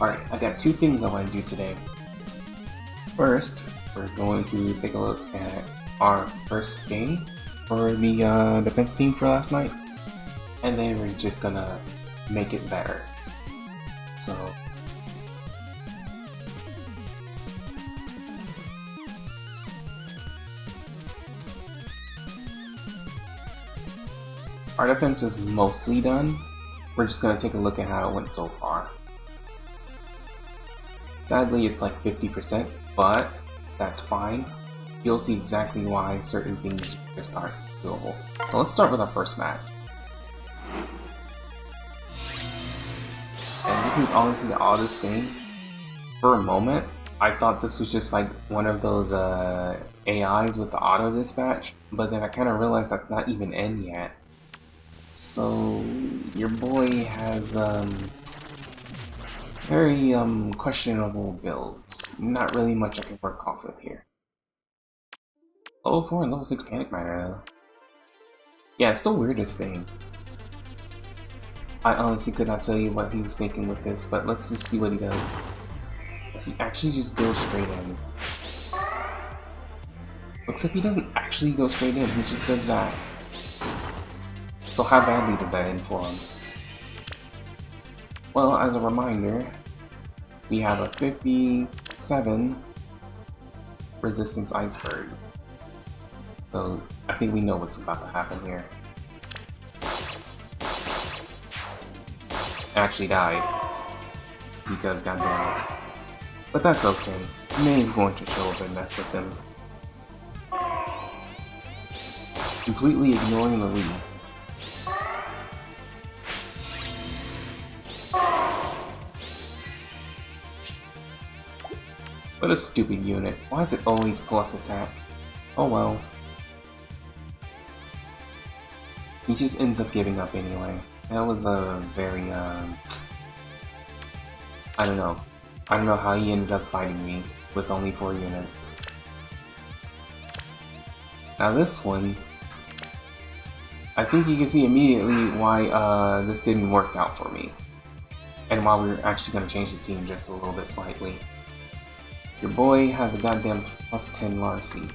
Alright, I got two things I want to do today. First, we're going to take a look at our first game for the defense team for last night. And then we're just gonna make it better. So... our defense is mostly done. We're just gonna take a look at how it went so far. Sadly, it's like 50%, but that's fine. You'll see exactly why certain things just aren't doable. So let's start with our first match. And this is honestly the oddest thing. For a moment, I thought this was just like one of those AIs with the auto dispatch, but then I kind of realized that's not even in yet. So your boy has very questionable builds. Not really much I can work off with here. Level 4 and level 6 Panic Miner though. Yeah, it's the weirdest thing. I honestly could not tell you what he was thinking with this, but let's just see what he does. He actually just goes straight in. Looks like he doesn't actually go straight in, he just does that. So how badly does that end for him? Well, as a reminder, we have a 57 resistance iceberg. So I think we know what's about to happen here. Actually died. Because goddamn. But that's okay. May's going to show up and mess with him. Completely ignoring the lead. What a stupid unit. Why is it always plus attack? Oh well. He just ends up giving up anyway. That was a very, I don't know. I don't know how he ended up fighting me with only 4 units. Now this one, I think you can see immediately why this didn't work out for me. And why we're actually going to change the team just a little bit slightly. Your boy has a goddamn plus 10 Larcy.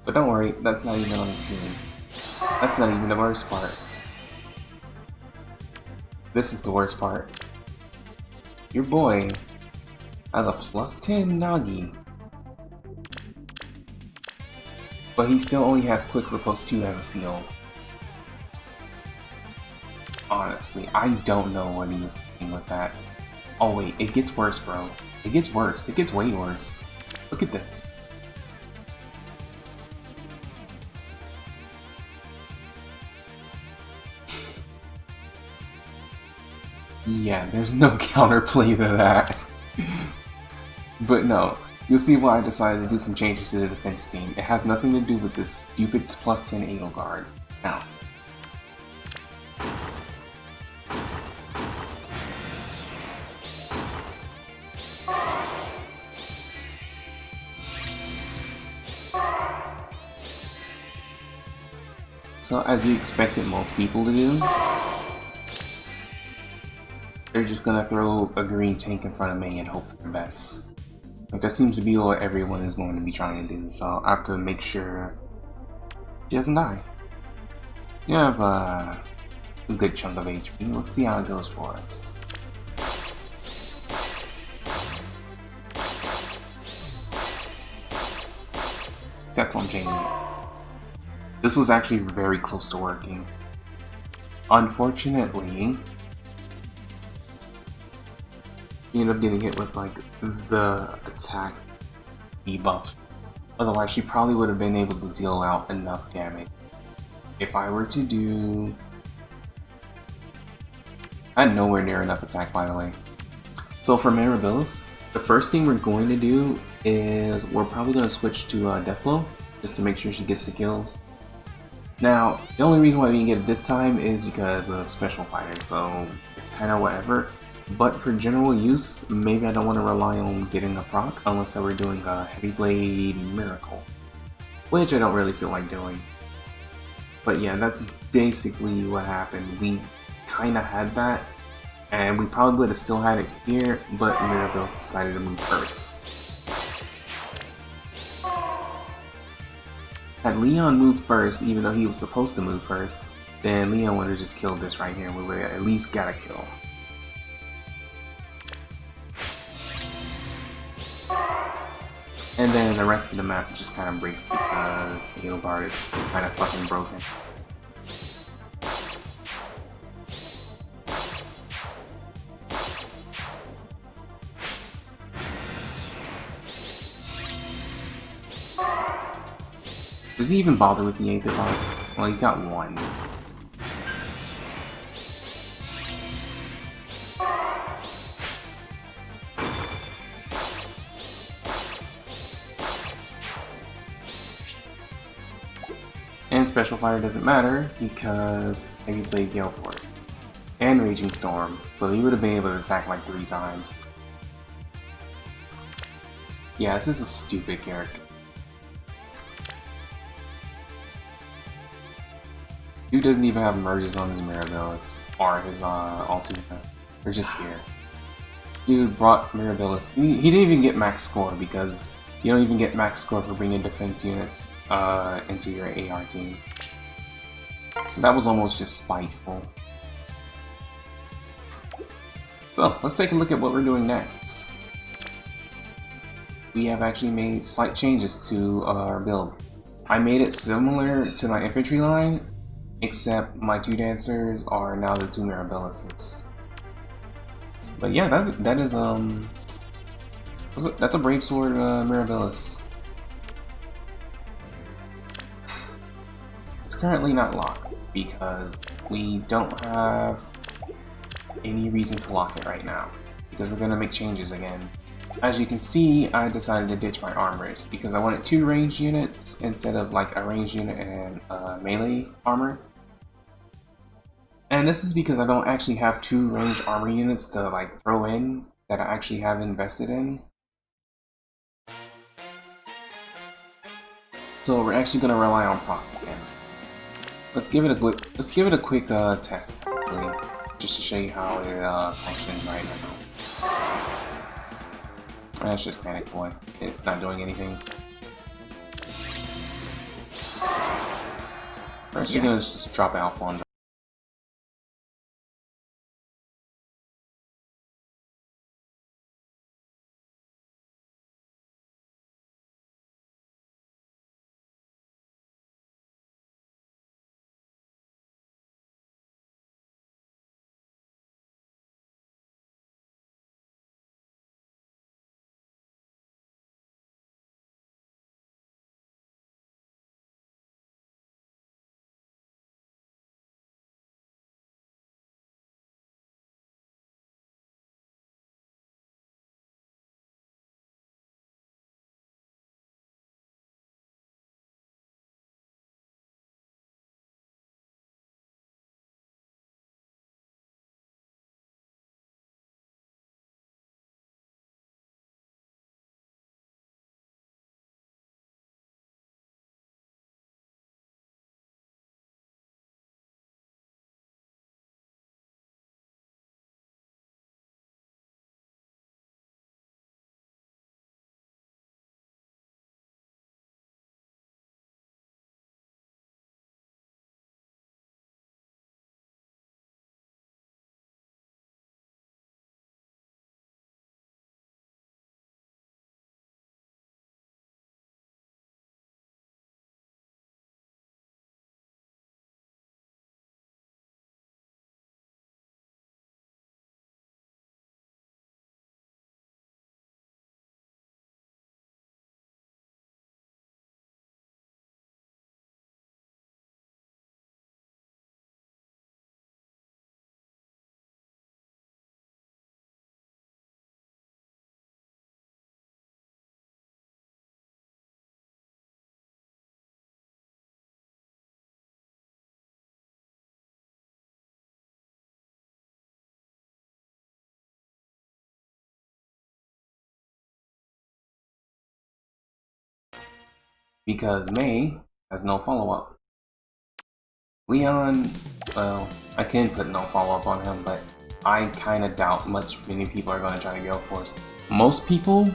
But don't worry, that's not even on the team. That's not even the worst part. This is the worst part. Your boy has a plus 10 Nagi. But he still only has Quick Riposte 2 as a seal. Honestly, I don't know what he was thinking with that. Oh wait, it gets worse, bro. It gets worse. It gets way worse. Look at this. Yeah, there's no counterplay to that. But no, you'll see why I decided to do some changes to the defense team. It has nothing to do with this stupid plus 10 Edelgard. Now. So as you expected most people to do, they're just gonna throw a green tank in front of me and hope for the best. Like that seems to be what everyone is going to be trying to do, so I have to make sure she doesn't die. You have a good chunk of HP, let's see how it goes for us. That's what I'm changing it. This was actually very close to working. Unfortunately, he ended up getting hit with like the attack debuff. Otherwise, she probably would have been able to deal out enough damage. If I were to do... I had nowhere near enough attack, by the way. So for Mirabilis, the first thing we're going to do is we're probably going to switch to Deathblow, just to make sure she gets the kills. Now, the only reason why we didn't get it this time is because of Special Fighter, so it's kind of whatever. But for general use, maybe I don't want to rely on getting a proc unless I were doing a Heavy Blade Miracle, which I don't really feel like doing. But yeah, that's basically what happened. We kind of had that, and we probably would have still had it here, but Mirabelle decided to move first. Had Leon moved first, even though he was supposed to move first, then Leon would have just killed this right here, and we would have at least got a kill. And then the rest of the map just kind of breaks because Edelgard is kind of fucking broken. Does he even bother with the 8th Edelgard? Well, he got one. And Special Fire doesn't matter because he played Gale Force and Raging Storm, so he would have been able to attack like 3 times. Yeah, this is a stupid character. Dude doesn't even have merges on his Mirabilis or his Altina. They're just here. Dude brought Mirabilis. He didn't even get max score because you don't even get max score for bringing defense units into your AR team. So that was almost just spiteful. So let's take a look at what we're doing next. We have actually made slight changes to our build. I made it similar to my infantry line, except my 2 dancers are now the 2 Mirabilis. But yeah, that's a Brave Sword Mirabilis. It's currently not locked because we don't have any reason to lock it right now because we're gonna make changes again. As you can see, I decided to ditch my armors because I wanted 2 ranged units instead of like a ranged unit and melee armor. And this is because I don't actually have 2 ranged armor units to like throw in that I actually have invested in. So we're actually gonna rely on procs again. Let's give it a quick test, really, just to show you how it functions right now. That's just Panic Boy. It's not doing anything. We're actually gonna just drop Alpha on. Because May has no follow-up. Leon, well, I can put no follow-up on him, but I kind of doubt many people are going to try to Gale Force. Most people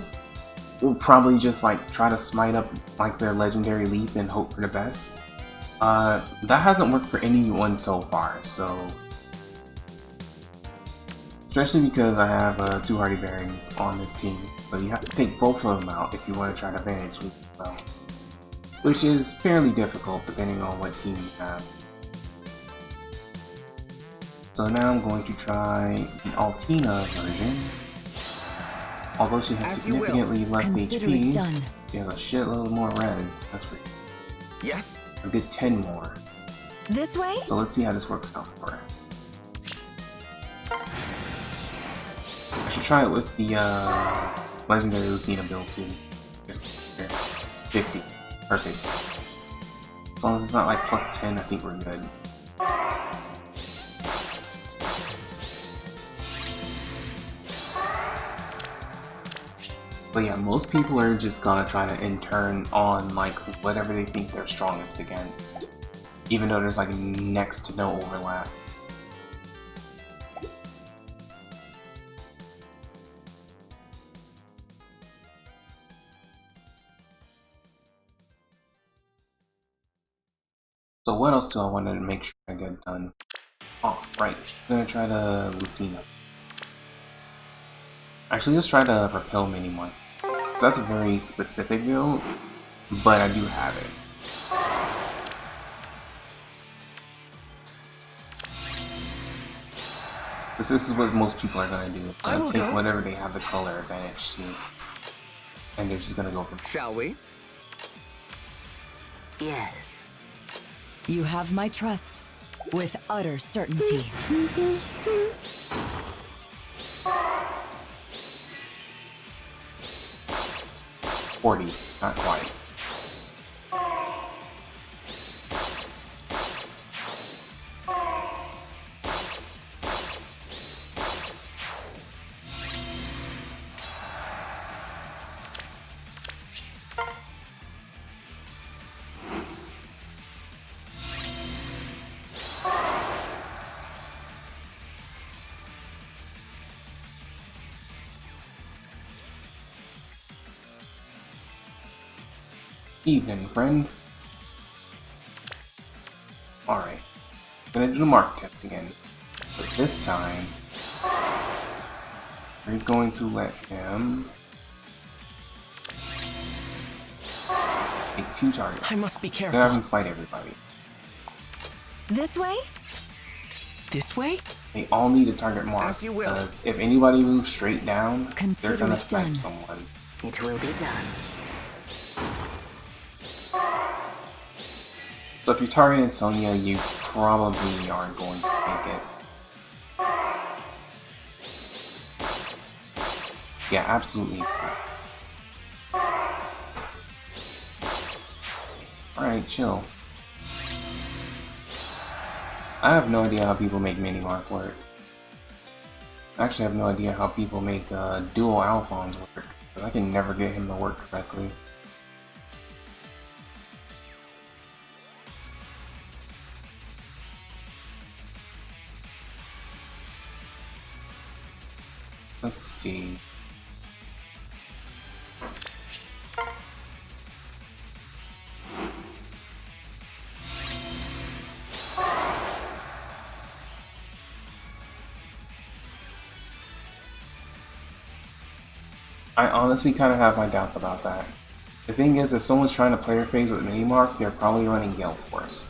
will probably just like try to smite up like their legendary leap and hope for the best. That hasn't worked for anyone so far, so especially because I have 2 Hardy Bearings on this team, so you have to take both of them out if you want to try to Vantage Sweep as well, which is fairly difficult depending on what team you have. So now I'm going to try the Altina version. Although she has significantly less HP, she has a shitload more reds. That's pretty good. Yes. A good 10 more. This way? So let's see how this works out for her. I should try it with the Legendary Lucina build too. Just here. 50. Perfect. As long as it's not like plus 10, I think we're good. But yeah, most people are just gonna try to in-turn on like whatever they think they're strongest against, even though there's like next to no overlap. So what else do I want to make sure I get done? Oh, right. I'm gonna try to Lucina. Actually, let's try to Repel Minimon. That's a very specific build, but I do have it. This is what most people are gonna do. They're gonna take whatever they have the color advantage to, and they're just gonna go for. Shall we? Yes. You have my trust, with utter certainty. 40, not quite. Evening, friend. Alright. Gonna do the mark test again. But this time, we're going to let him take 2 targets. I must be careful. Then have him fight everybody. This way? This way? They all need a target mark, because if anybody moves straight down, they're gonna snipe someone. It will be done. So if you're targeting Sonya, you probably aren't going to make it. Yeah, absolutely. Alright, chill. I have no idea how people make mini mark work. Actually, I have no idea how people make dual Alphons work, because I can never get him to work correctly. Let's see. I honestly kind of have my doubts about that. The thing is, if someone's trying to player phase with Minimark, they're probably running Gale Force.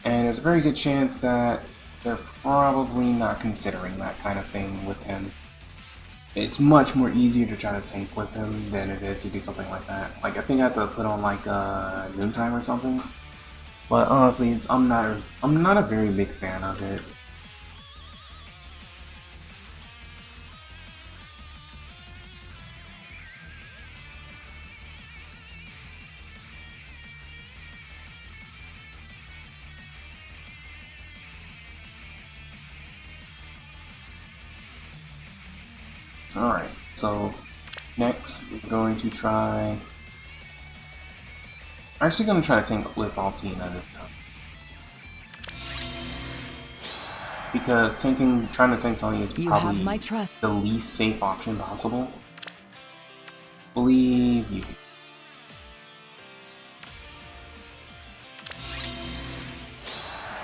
And there's a very good chance that they're probably not considering that kind of thing with him. It's much more easier to try to tank with him than it is to do something like that. Like, I think I have to put on like Noontime or something. But honestly, I'm not a very big fan of it. Alright, so next we're going to try... I'm actually going to try to tank with Altina this time. because trying to tank Sony is You have probably my trust. the least safe option possible. Believe you.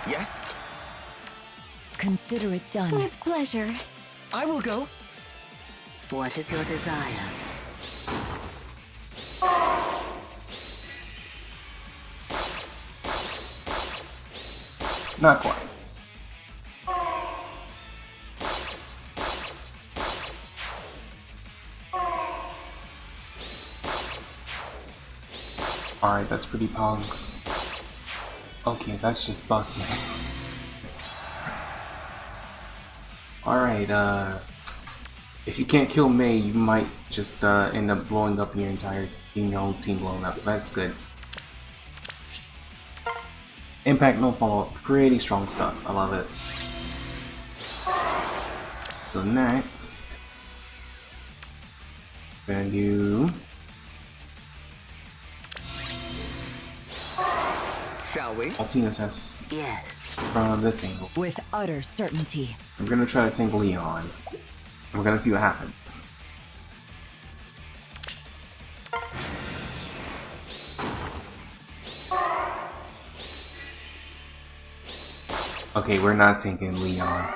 Yes? Consider it done. With pleasure. I will go. What is your desire? Not quite. Alright, that's pretty pogs. Okay, that's just busting. Alright, if you can't kill Mei, you might just end up blowing up your whole team blowing up, so that's good. Impact, no follow-up. Pretty strong stuff. I love it. So next, we're gonna do... Shall we? Altina test Yes. from this angle. With utter certainty. I'm gonna try to tank Leon. We're gonna see what happens. Okay, we're not tanking Leon.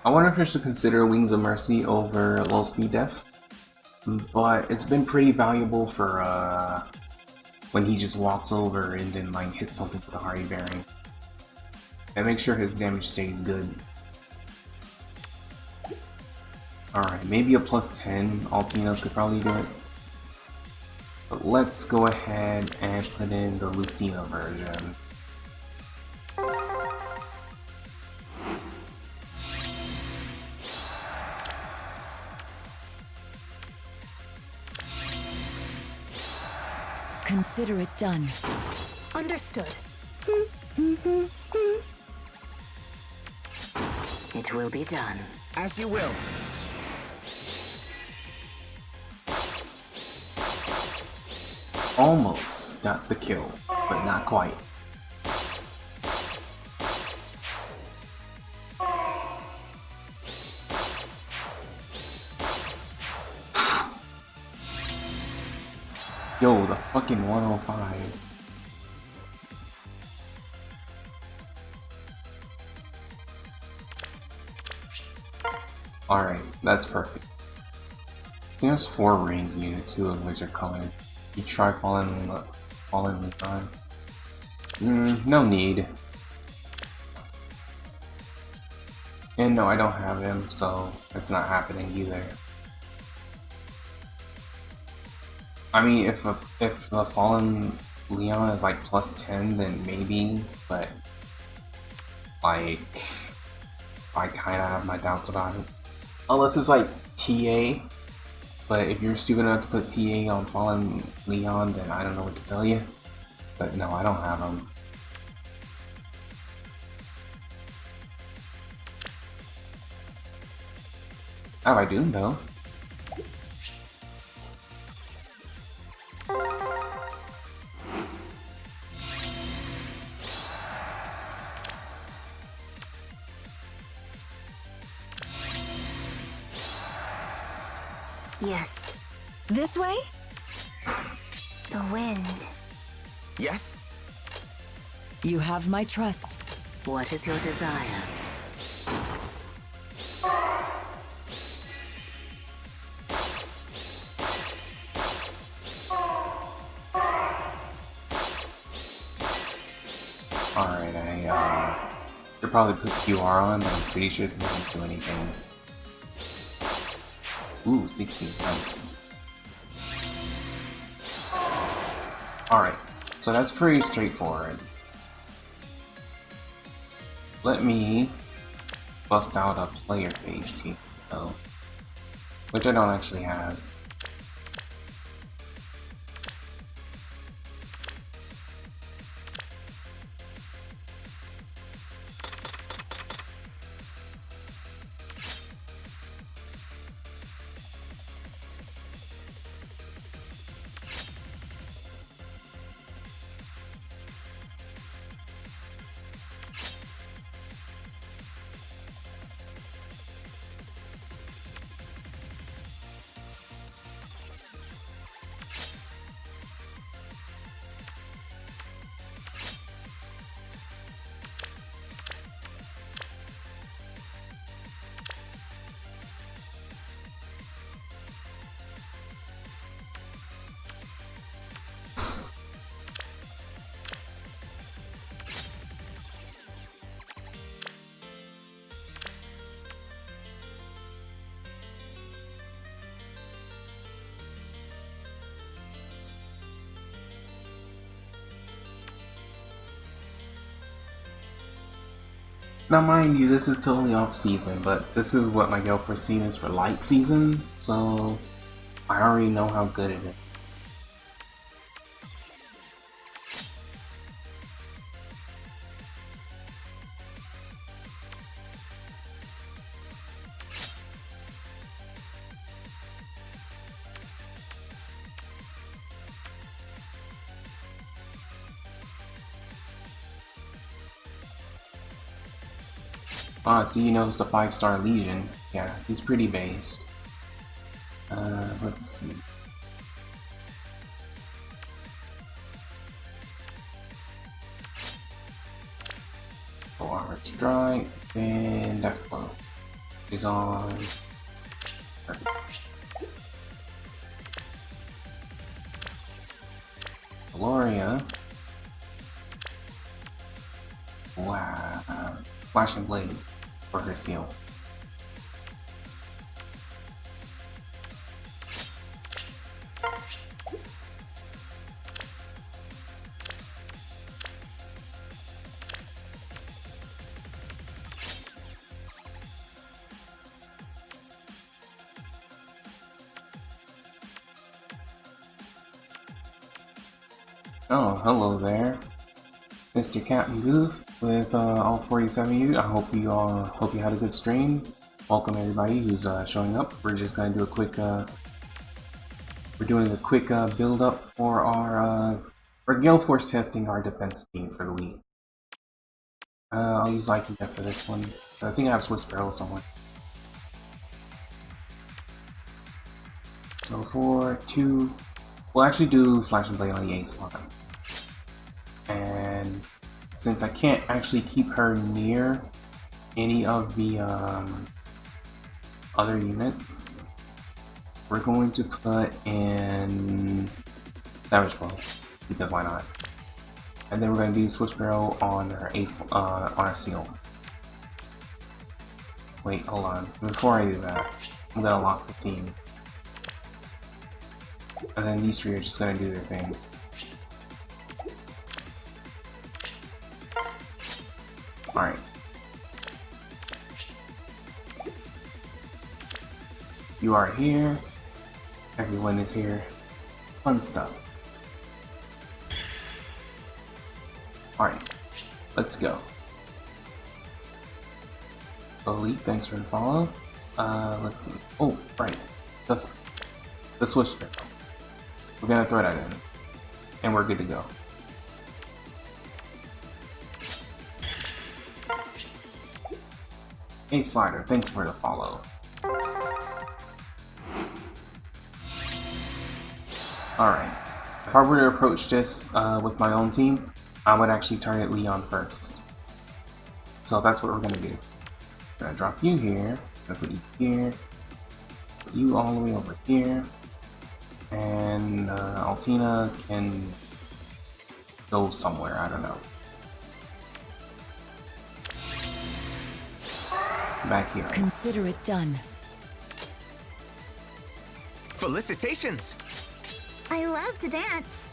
I wonder if I should consider Wings of Mercy over Low Speed Def, but it's been pretty valuable for when he just walks over and then like hits something with a Hardy Bearing. And make sure his damage stays good. Alright, maybe a plus 10 Altina could probably do it. But let's go ahead and put in the Lucina version. Consider it done. Understood. It will be done. As you will. Almost got the kill, but not quite. Yo, the fucking 105. Alright, that's perfect. There's 4 range units, 2 of which are colored. You try falling Leon. No need. And no, I don't have him, so it's not happening either. I mean, if the fallen Leon is like plus 10, then maybe, but like I kind of have my doubts about it. Unless it's like TA, but if you're stupid enough to put TA on fallen Leon, then I don't know what to tell you. But no, I don't have him. How I do though? Yes. This way? The wind. Yes? You have my trust. What is your desire? Alright, I should probably put QR on, but I'm pretty sure this doesn't do anything. Ooh, 16, nice. Alright, so that's pretty straightforward. Let me bust out a player face here, though, which I don't actually have. Now, mind you, this is totally off season, but this is what my Gale Force team is for light season, so I already know how good it is. Ah, so you noticed the 5-star Legion. Yeah, he's pretty based. Let's see. Armor Strike and Death Blow is on. Gloria. Wow. Flashing Blade for her seal. Oh, hello there, Mr. Captain Goof, with all 47 of you. I hope you had a good stream. Welcome everybody who's showing up. We're just gonna do a quick we're doing a quick build up for our Gale Force testing our defense team for the week. I'll use Lightning Death for this one. I think I have Swiss Barrel somewhere. So 4, 2, we'll actually do Flash and Blade on the A slot. And since I can't actually keep her near any of the other units, we're going to put in Savage Blow, because why not? And then we're going to do Switch Barrel on her ace, on our seal. Wait, hold on. Before I do that, I'm going to lock the team. And then these three are just going to do their thing. Alright. You are here. Everyone is here. Fun stuff. Alright. Let's go. Elite, thanks for the follow. Let's see. Oh, right. The switch there. We're gonna throw that in. And we're good to go. Hey Slider, thanks for the follow. Alright. If I were to approach this with my own team, I would actually target Leon first. So that's what we're gonna do. I'm gonna drop you here, I'm gonna put you here, put you all the way over here, and Altina can go somewhere, I don't know. Back here. Consider it done. Felicitations! I love to dance.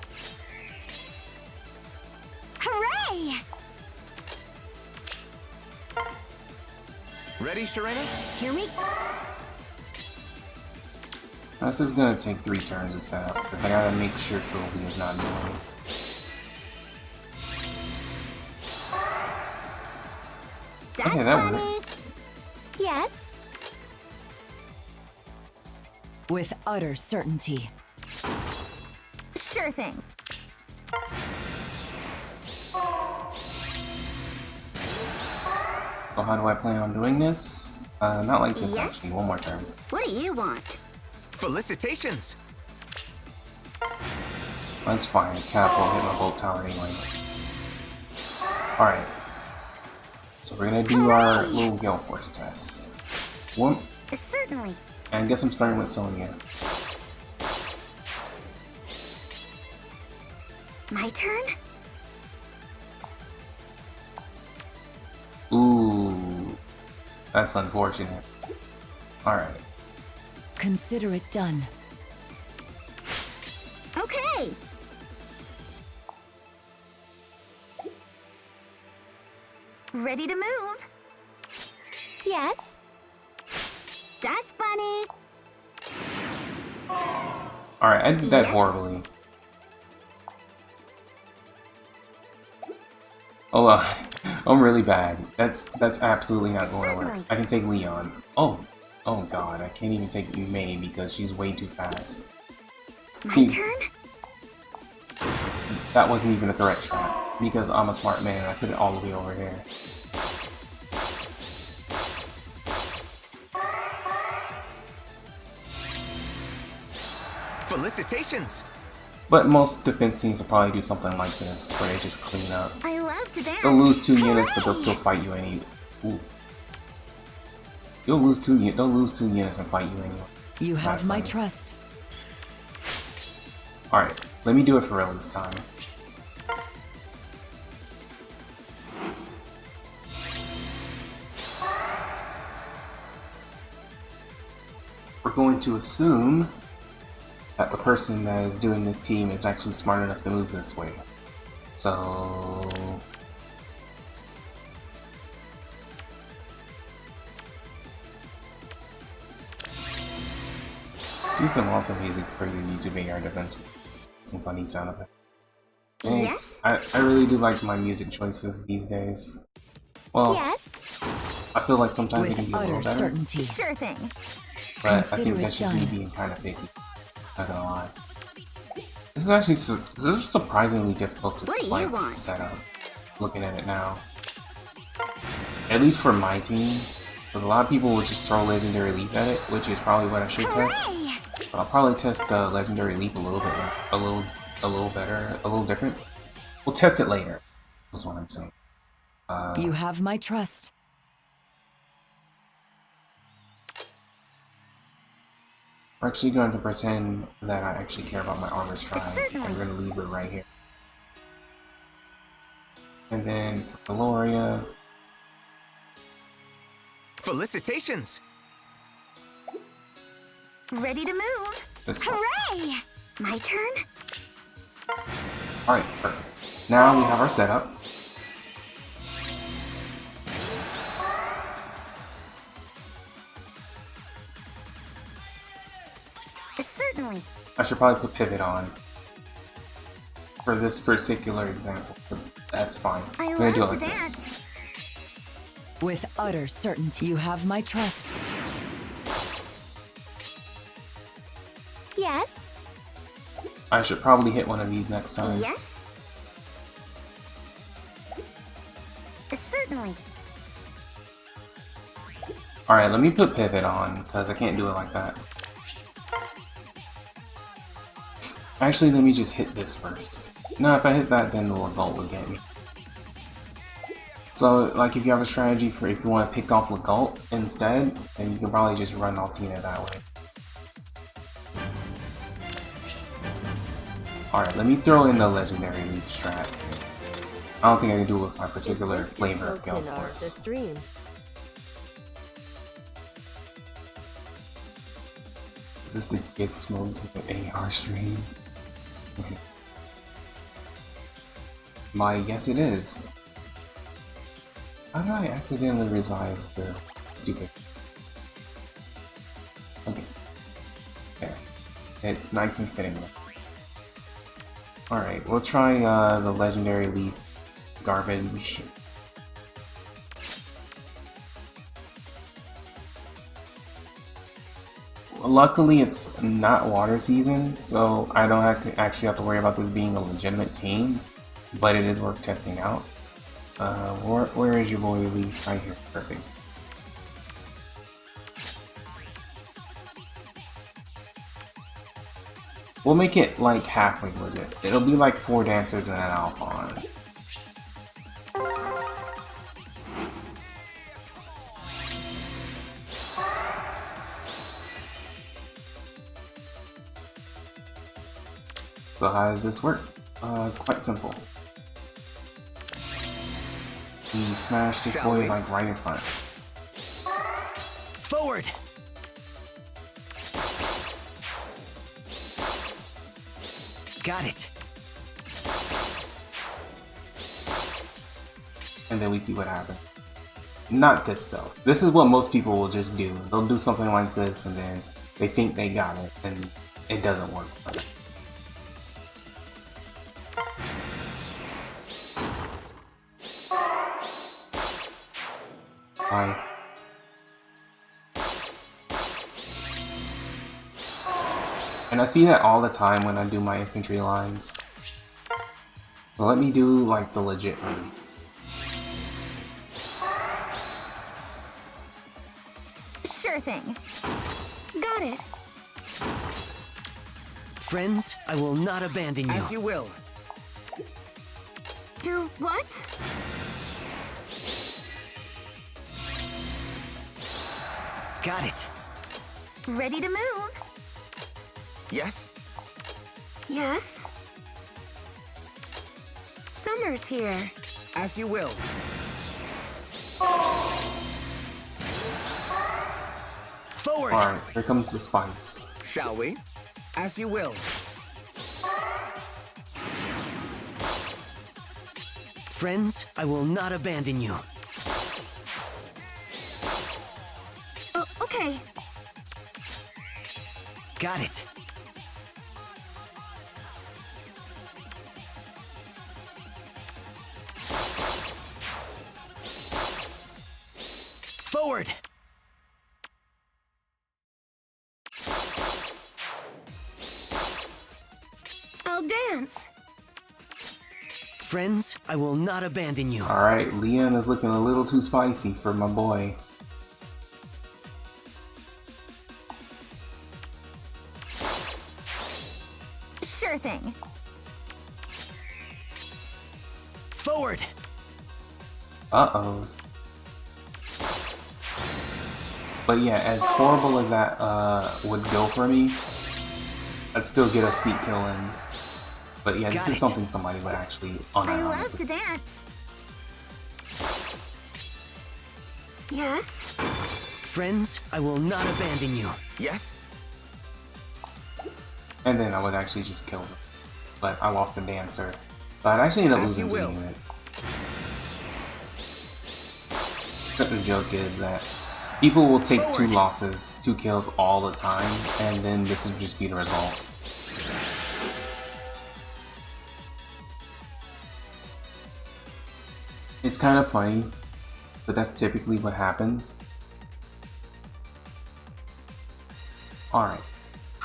Hooray! Ready, Sharena? Here we This is gonna take 3 turns to set up, because I gotta make sure Sylvia's not annoying. That's Okay, that funny. worked. Yes. With utter certainty. Sure thing. So how do I plan on doing this? Not like this Yes? actually, one more turn. What do you want? Felicitations! That's fine, Catapult hit my bolt tower anyway. Alright. So we're gonna do our little Gale Force test. One, Certainly. and I guess I'm starting with Sonya. My turn? Ooh, that's unfortunate. Alright. Consider it done. Okay. Ready to move. Yes. Dust bunny. Alright, I did that Yes. horribly. Oh, I'm really bad. That's absolutely not going to work. Certainly. I can take Leon. Oh god, I can't even take May because she's way too fast. My See, turn? that wasn't even a threat shot because I'm a smart man and I put it all the way over here. Felicitations! But most defense teams will probably do something like this, where they just clean up. I love to dance. They'll lose 2 units, but they'll Hooray! still fight you anyway. Ooh. They'll lose 2 units and fight you anyway. You It's have not my funny. trust. Alright, let me do it for real this time. We're going to assume that the person that is doing this team is actually smart enough to move this way. So... do some awesome music for your YouTube AR defense. Some funny sound effects. Yes. I really do like my music choices these days. Well, Yes. I feel like sometimes it can With be a little utter better, certainty. Sure thing. but I Consider think it that's just me done. being kind of picky. Not gonna lie. This is actually this is surprisingly difficult to What do you like want? set up. Looking at it now, at least for my team, because a lot of people would just throw Legendary Leap at it, which is probably what I should test. Hooray! But I'll probably test Legendary Leap a little bit, a little better, a little different. We'll test it later. That's what I'm saying. You have my trust. We're actually going to pretend that I actually care about my armor shrine, Certainly. and we're going to leave it right here. And then for Gloria, Felicitations! Ready to move. this one. Hooray! My turn? Alright, perfect. Now we have our setup. Certainly. I should probably put pivot on for this particular example, but that's fine. I I'm gonna do it love like to this. dance. With utter certainty, you have my trust. Yes. I should probably hit one of these next time. Yes. Certainly. Alright, let me put pivot on, because I can't do it like that. Actually, let me just hit this first. No, if I hit that, then the Legault will get me. So, like, if you have a strategy for if you want to pick off Legault instead, then you can probably just run Altina that way. Alright, let me throw in the Legendary Leap strat. I don't think I can do it with my particular flavor of Gale Force. stream. Is this the Get Smoke to the AR stream? Yes it is. How did I accidentally resize the stupid? Okay. There. It's nice and fitting. Alright, we'll try the Legendary Leaf garbage. Luckily, it's not water season, so I don't actually have to worry about this being a legitimate team, but it is worth testing out. Where is your boy Leaf? Right here, perfect. We'll make it like halfway legit. It'll be like 4 dancers and an Alphon. So how does this work? Quite simple. You smash this Shall boy we? like right in front. Forward! Got it. And then we see what happens. Not this though. This is what most people will just do. They'll do something like this and then they think they got it and it doesn't work. Bye. And I see that all the time when I do my infantry lines. So let me do like the legit one. Sure thing. Got it. Friends, I will not abandon you. As you will. Do what? Got it. Ready to move. Yes? Yes. Summer's here. As you will. Forward! Alright, here comes the spice. Shall we? As you will. Friends, I will not abandon you. Oh, okay. Got it. Forward! I'll dance. Friends, I will not abandon you. Alright, Leon is looking a little too spicy for my boy. Sure thing. Forward! Uh-oh. But yeah, as horrible as that would go for me, I'd still get a sneak kill in. But yeah, this is something somebody would actually I unironically. love to dance. Yes. Friends, I will not abandon you. Yes? And then I would actually just kill them. But I lost a dancer. So I'd actually end up losing the unit. But the joke is that people will take 2 losses, 2 kills all the time, and then this would just be the result. It's kind of funny, but that's typically what happens. Alright,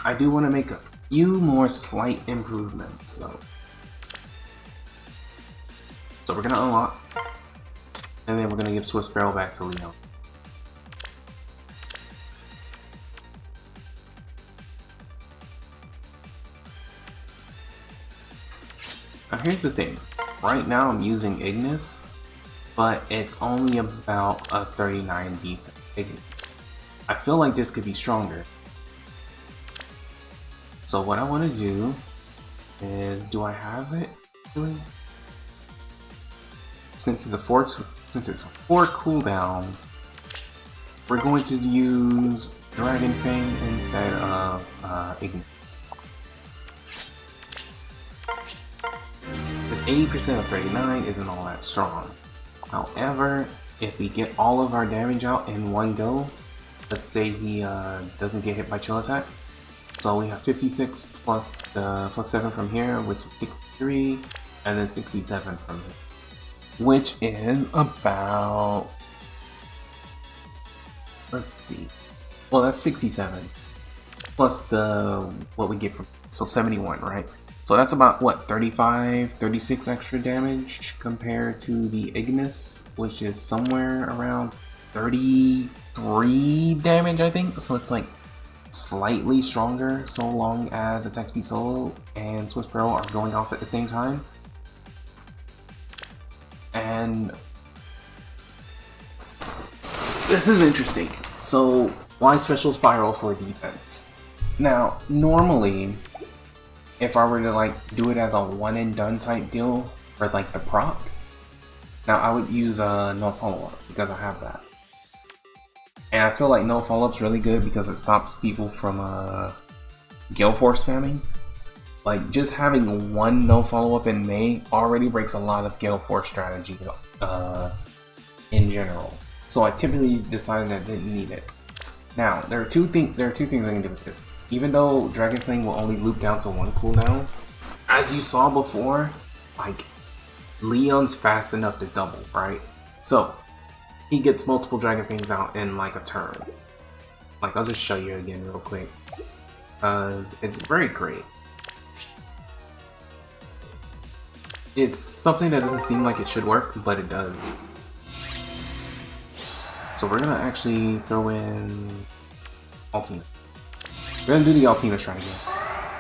I do want to make a few more slight improvements though. So we're going to unlock, and then we're going to give Swift Sparrow back to Leo. Now here's the thing, right now I'm using Ignis, but it's only about a 39 defense Ignis. I feel like this could be stronger. So what I want to do is, do I have it really? Since it's a 4 cooldown, we're going to use Dragon Fang instead of Ignis. This 80% of 39 isn't all that strong. However, if we get all of our damage out in one go, let's say he doesn't get hit by chill attack. So we have 56 plus the plus 7 from here, which is 63, and then 67 from here, which is about, let's see, well that's 67 plus the what we get from, so 71, right? So that's about what, 35, 36 extra damage compared to the Ignis, which is somewhere around 33 damage, I think. So it's like slightly stronger so long as Attack Speed Solo and Swift Sparrow are going off at the same time. And this is interesting. So why Special Spiral for defense? Now normally, if I were to like do it as a one and done type deal for like the proc, now I would use no follow-up because I have that. And I feel like no follow-up's really good because it stops people from Gale Force spamming. Like just having one no follow-up in May already breaks a lot of Gale Force strategy in general. So I typically decided that I didn't need it. Now, there are two things I can do with this. Even though Dragon Fang will only loop down to one cooldown, as you saw before, like, Leon's fast enough to double, right? So, he gets multiple Dragon Fangs out in like a turn. Like, I'll just show you again real quick. Because it's very great. It's something that doesn't seem like it should work, but it does. So we're gonna actually throw in Ultimate. We're gonna do the Ultimate strategy.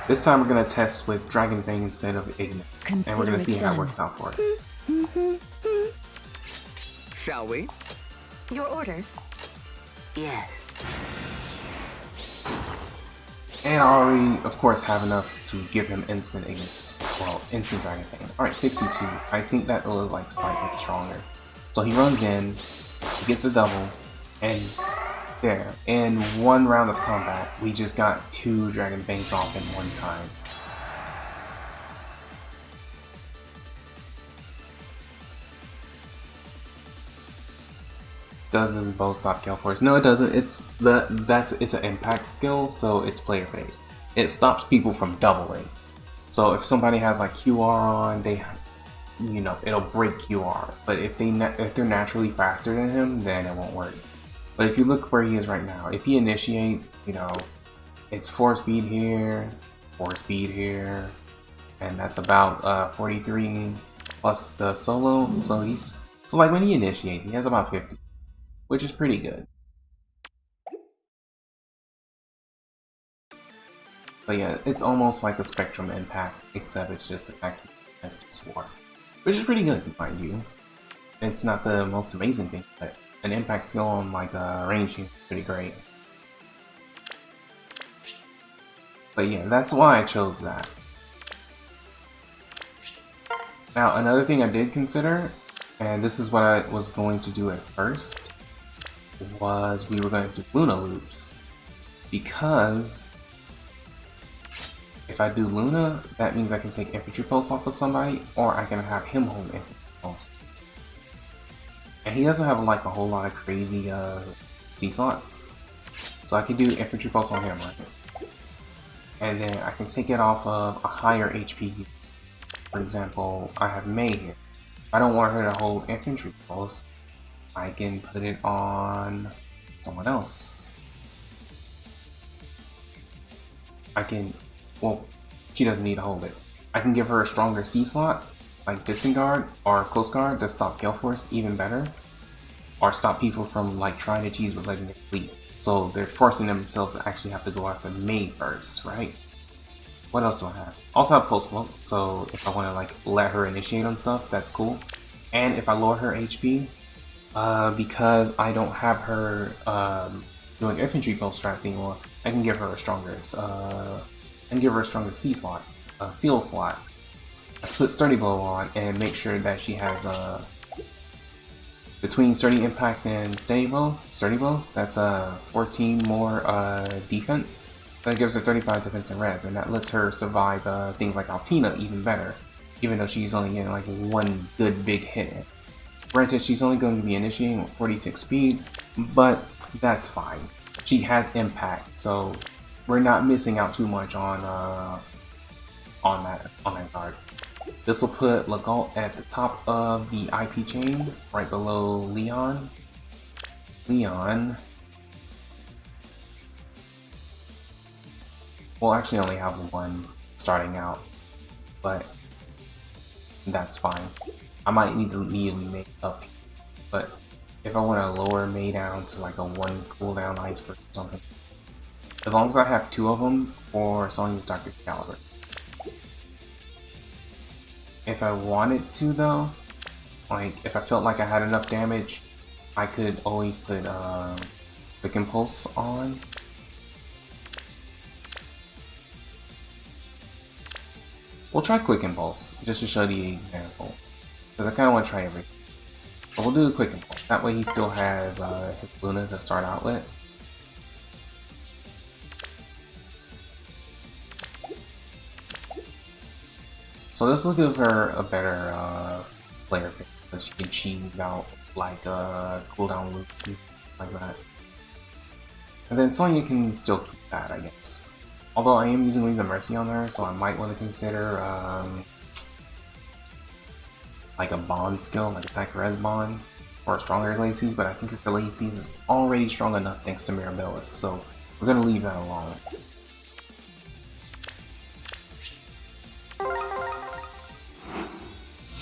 This time we're gonna test with Dragon Fang instead of Ignis, and we're gonna see how it works out for us. Shall we? Your orders. Yes. And I already, of course, have enough to give him instant Ignis. Well, instant Dragon Fang. Alright, 62. I think that was like slightly stronger. So he runs in, he gets a double, and there. In one round of combat, we just got 2 Dragon Fangs off in one time. Does this bow stop Gale Force? No, it doesn't. It's an impact skill, so it's player based. It stops people from doubling. So if somebody has like QR on, it'll break QR. But if they're naturally faster than him, then it won't work. But if you look where he is right now, if he initiates, it's 4 speed here, 4 speed here, and that's about 43 plus the solo. So like when he initiates, he has about 50, which is pretty good. But yeah, it's almost like a Spectrum Impact, except it's just attacking as War, which is pretty good, mind you. It's not the most amazing thing, but an impact skill on like range is pretty great. But yeah, that's why I chose that. Now, another thing I did consider, and this is what I was going to do at first, was we were going to do Luna loops. Because if I do Luna, that means I can take infantry pulse off of somebody, or I can have him hold infantry pulse. And he doesn't have like a whole lot of crazy C slots. So I can do infantry pulse on him, right? And then I can take it off of a higher HP. For example, I have May here. If I don't want her to hold infantry pulse, I can put it on someone else. Well, she doesn't need to hold it. I can give her a stronger C slot, like Disengard or Close Guard, to stop Gale Force even better. Or stop people from like trying to cheese with Legendary Fleet. So they're forcing themselves to actually have to go after May first, right? What else do I have? Also have Pulse Smoke, so if I want to like let her initiate on stuff, that's cool. And if I lower her HP, because I don't have her doing infantry pulse strats anymore, I can give her a stronger C slot, seal slot. I put Sturdy Blow on and make sure that she has between Sturdy Impact and Sturdy Blow, that's 14 more defense. That gives her 35 defense and res, and that lets her survive things like Altina even better, even though she's only getting like one good big hit. Granted, she's only going to be initiating with 46 speed, but that's fine. She has impact, so we're not missing out too much on that card. This will put Legault at the top of the IP chain, right below Leon. Leon will actually only have one starting out, but that's fine. I might need to immediately make up, but if I want to lower May down to like a 1 cooldown iceberg or something, as long as I have 2 of them for Sonya's Dr. Caliber. If I wanted to though, like if I felt like I had enough damage, I could always put Quick Impulse on. We'll try Quick Impulse, just to show the example. Because I kind of want to try everything. But we'll do a Quick Impulse. That way he still has his Luna to start out with. So this will give her a better player pick, so she can cheese out like cooldown loops and like that. And then Sonya can still keep that, I guess. Although I am using Wings of Mercy on her, so I might want to consider like a bond skill, like attack res bond, or a stronger Lacey's, but I think her Lacey's is already strong enough thanks to Mirabilis, so we're gonna leave that alone.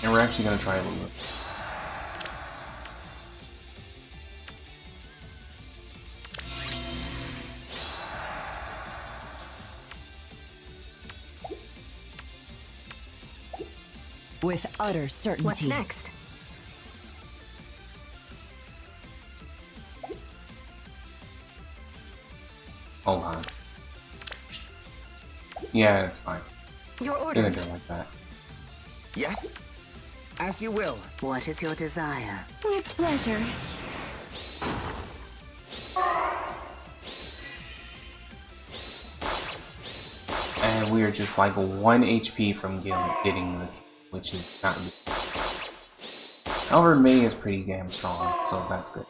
And we're actually gonna try Lulu. With utter certainty. What's next? Hold on. Yeah, it's fine. Your I'm gonna orders. do it like that. Yes? As you will. What is your desire? With pleasure. And we are just like 1 HP from getting the, which is not good. However, Mei is pretty damn strong, so that's good.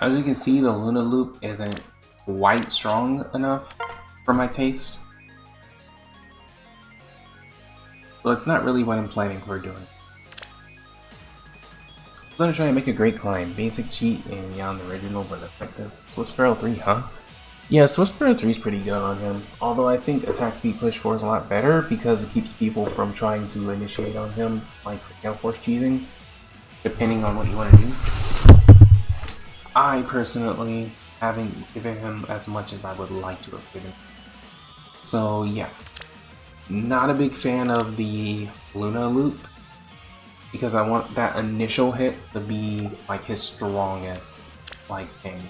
As you can see, the Luna Loop isn't quite strong enough for my taste. So it's not really what I'm planning for doing. I'm gonna try to make a great climb. Basic cheat and beyond the original, but effective. Swift Sparrow 3, huh? Yeah, Swift Sparrow 3 is pretty good on him. Although I think attack speed push 4 is a lot better because it keeps people from trying to initiate on him, like Gale Force cheating, depending on what you want to do. I personally haven't given him as much as I would like to have given. So yeah, not a big fan of the Luna Loop because I want that initial hit to be like his strongest like thing.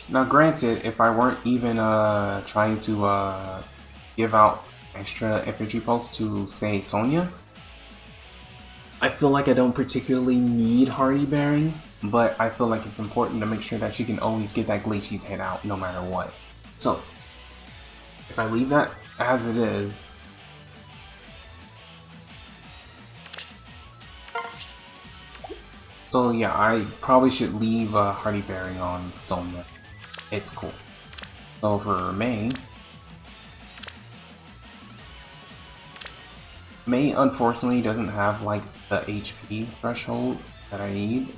Now granted, if I weren't even trying to give out extra infantry pulse to, say, Sonya, I feel like I don't particularly need Hardy Bearing, but I feel like it's important to make sure that she can always get that Glacier's head out no matter what. So, if I leave that as it is, so yeah, I probably should leave Hardy Bearing on Sonya. It's cool. So for Mei unfortunately doesn't have like the HP threshold that I need,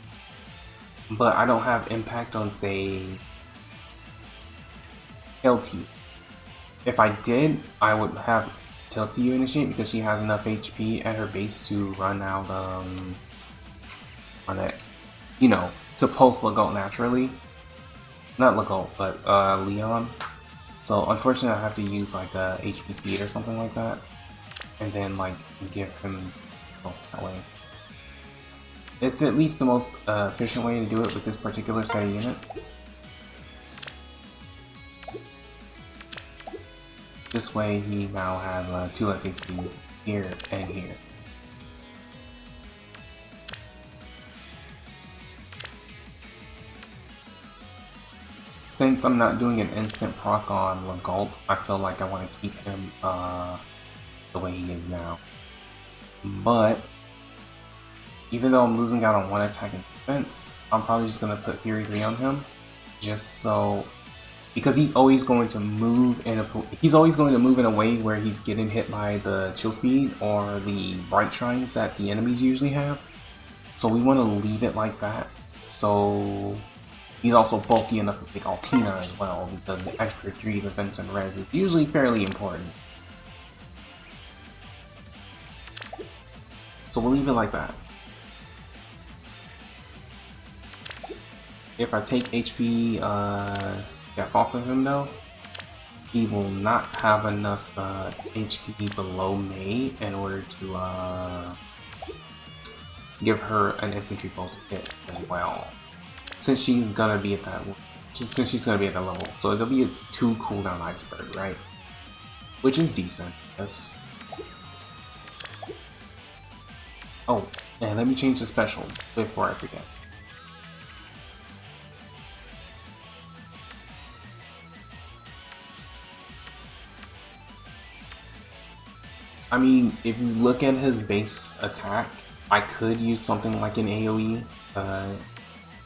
but I don't have impact on, say, Tilty. If I did, I would have Tilty initiate because she has enough HP at her base to run out on it, you know, to pulse Legault naturally. Not Legault, but Leon. So unfortunately I have to use like a HP speed or something like that, and then like give him pulse that way. It's at least the most efficient way to do it with this particular set of units. This way he now has 2 less HP here and here. Since I'm not doing an instant proc on Legault, I feel like I want to keep him the way he is now. But even though I'm losing out on 1 attack and defense, I'm probably just going to put Fury 3 on him, just so, because he's always going to move in a way where he's getting hit by the chill speed or the bright shrines that the enemies usually have. So we want to leave it like that. So he's also bulky enough to take Altina as well, because the extra 3 defense and res is usually fairly important. So we'll leave it like that. If I take HP def off of him though, he will not have enough HP below Mei in order to give her an infantry pulse hit as well. since she's gonna be at that level. So it'll be a 2 cooldown iceberg, right? Which is decent, yes. Oh, and let me change the special before I forget. I mean, if you look at his base attack, I could use something like an AoE.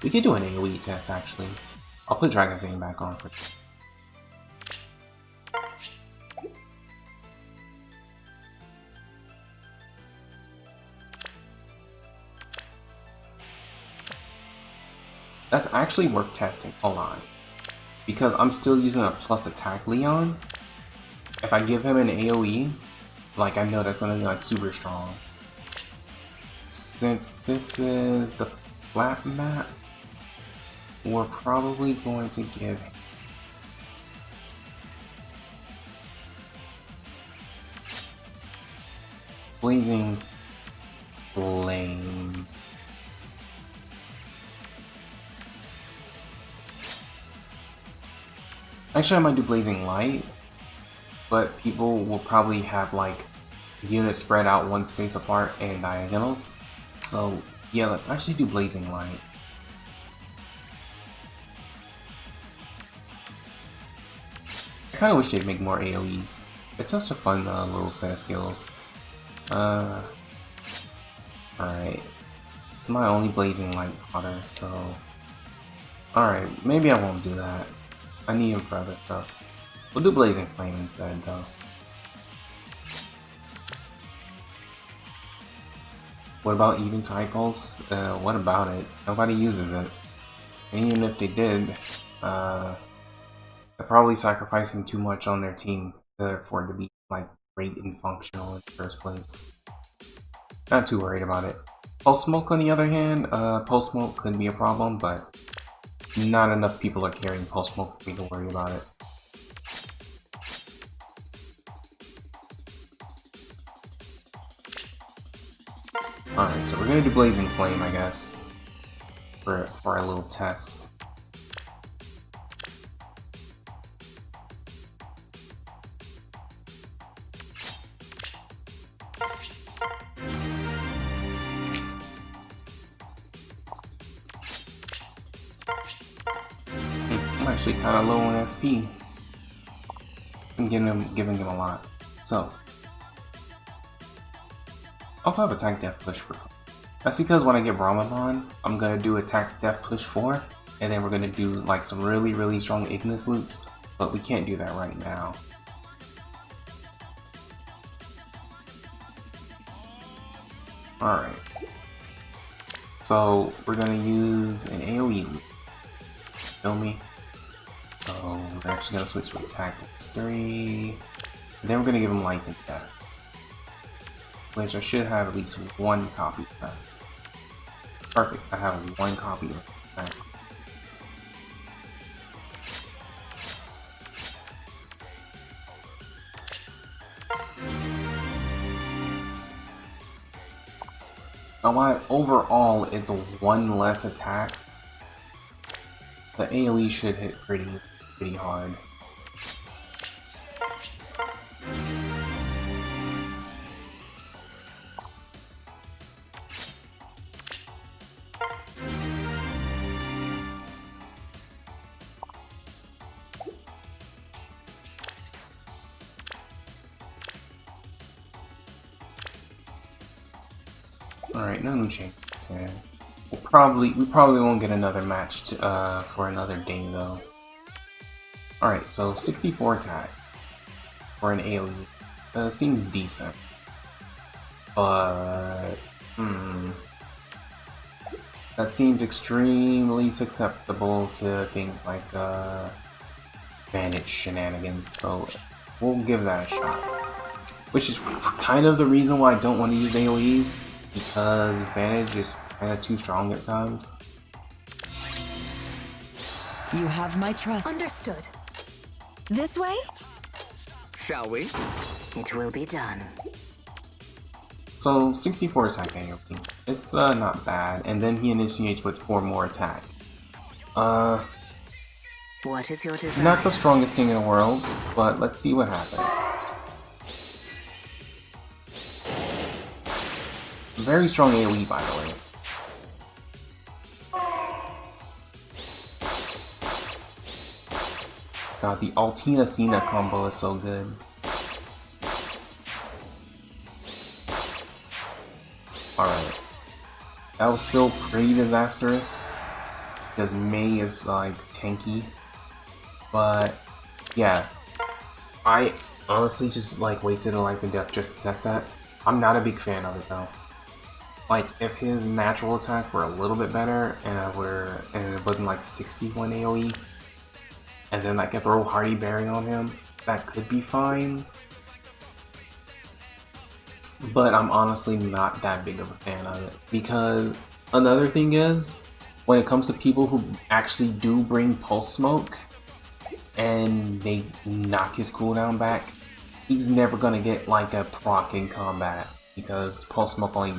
We could do an AoE test actually. I'll put Dragon Fang back on for this. That's actually worth testing. Hold on. Because I'm still using a plus attack Leon. If I give him an AoE, like I know that's gonna be like super strong. Since this is the flat map, we're probably going to give Blazing Flame. Actually, I might do Blazing Light, but people will probably have like units spread out one space apart and diagonals. So yeah, let's actually do Blazing Light. I kind of wish they'd make more AoEs. It's such a fun little set of skills. Alright. It's my only Blazing Light fodder, so... Alright, maybe I won't do that. I need him for other stuff. We'll do Blazing Flame instead, though. What about even Pulse? What about it? Nobody uses it. And even if they did, they're probably sacrificing too much on their team for it to be like great and functional in the first place. Not too worried about it. Pulse Smoke on the other hand, Pulse Smoke could be a problem, but not enough people are carrying Pulse Smoke for me to worry about it. Alright, so we're gonna do Blazing Flame, I guess, for our little test. I'm actually kind of low on SP. I'm giving him a lot. So, also have Attack Death Push for. That's because when I get Ramadan, I'm gonna do Attack Death Push 4, and then we're gonna do like some really strong Ignis loops, but we can't do that right now. Alright. So we're gonna use an AoE loop. Feel me? So we're actually gonna switch to Attack 3. And then we're gonna give him Life and Death. Which I should have at least one copy of that. Perfect, I have one copy of that. Now while overall it's a 1 less attack, the AoE should hit pretty hard. Alright, no new changes. Yeah. We probably won't get another match for another day though. Alright, so 64 attack for an AoE seems decent, but that seems extremely susceptible to things like Vantage shenanigans. So we'll give that a shot. Which is kind of the reason why I don't want to use AoEs. Because Vantage is kind of too strong at times. You have my trust. Understood. This way? Shall we? It will be done. So 64 attack AoE. It's not bad. And then he initiates with 4 more attack. What is your desire? Not the strongest thing in the world, but let's see what happens. Very strong AoE, by the way. God, the Altina Cena combo is so good. Alright. That was still pretty disastrous, because Mei is like tanky. But yeah, I honestly just like wasted a life and death just to test that. I'm not a big fan of it though. Like if his natural attack were a little bit better and it wasn't like 61 AoE, and then I could throw Hardy Berry on him, that could be fine. But I'm honestly not that big of a fan of it, because another thing is, when it comes to people who actually do bring Pulse Smoke and they knock his cooldown back, he's never gonna get like a proc in combat, because Pulse Smoke only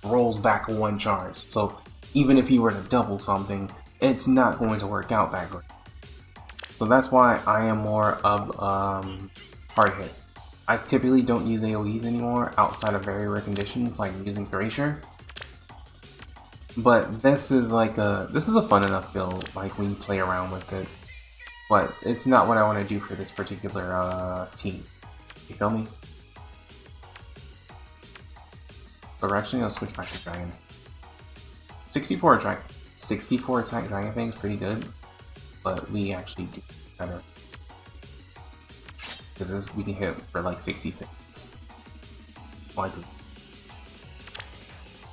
rolls back one charge. So even if he were to double something, it's not going to work out that great. So that's why I am more of hard hit. I typically don't use AoEs anymore outside of very rare conditions, like using Thrasher. But this is a fun enough build, like when you play around with it. But it's not what I want to do for this particular team. You feel me? But we're actually gonna switch back to Dragon. 64 attack Dragon Fang is pretty good, but we actually do better. Because we can hit for like 60 seconds. Like,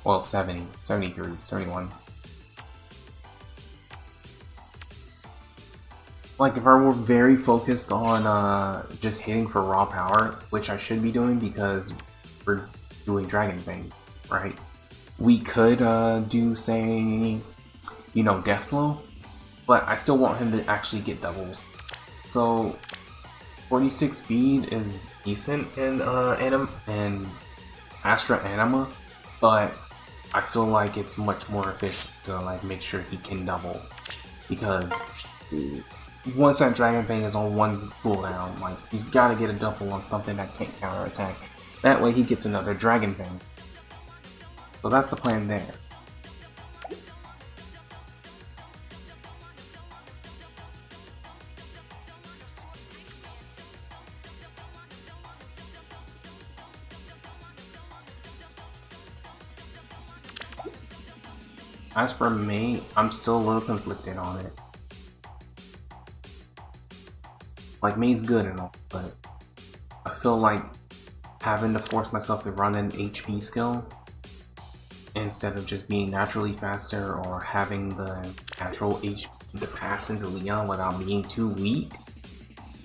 well, 70, 73, 71. Like if I were very focused on just hitting for raw power, which I should be doing because we're doing Dragon Fang, right? We could do, say, you know, Death Blow, but I still want him to actually get doubles. So 46 speed is decent in Astra Anima, but I feel like it's much more efficient to like make sure he can double, because once that Dragon Fang is on one cooldown, like he's got to get a double on something that can't counterattack. That way he gets another Dragon Fang. So that's the plan there. As for Mei, I'm still a little conflicted on it. Like, Mei's good and all, but I feel like having to force myself to run an HP skill instead of just being naturally faster, or having the natural HP to pass into Leon without being too weak,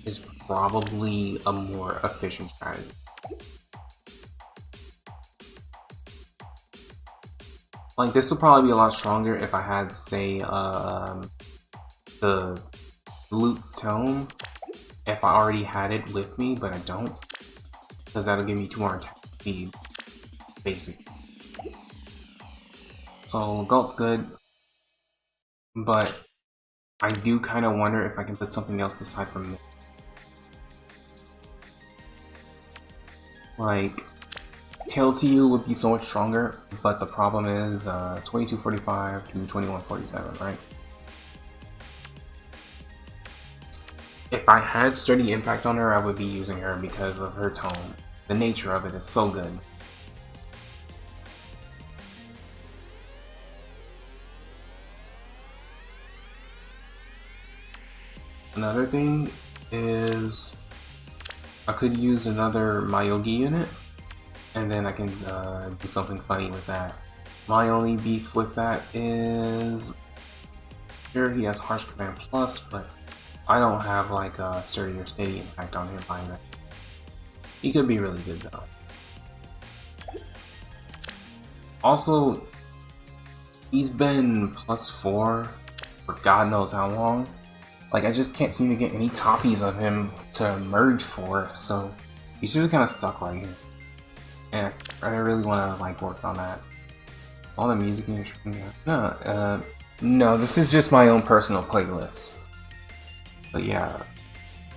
is probably a more efficient strategy. Like, this would probably be a lot stronger if I had, say, the Lute's Tome, if I already had it with me, but I don't, because that'll give me 2 more attack speed, basically. So, Galt's good, but I do kind of wonder if I can put something else aside from this. Like, Tail to You would be so much stronger, but the problem is 2245 to 2147, right? If I had Sturdy Impact on her, I would be using her because of her tone. The nature of it is so good. Another thing is I could use another Myogi unit, and then I can do something funny with that. My only beef with that is, sure, he has Harsh Command Plus, but I don't have like a Sturdy or Steady Impact on him either. He could be really good though. Also, he's been +4 for God knows how long. Like, I just can't seem to get any copies of him to merge for, so he's just kind of stuck right here. And I really want to like work on that. All the music in No, this is just my own personal playlist. But yeah,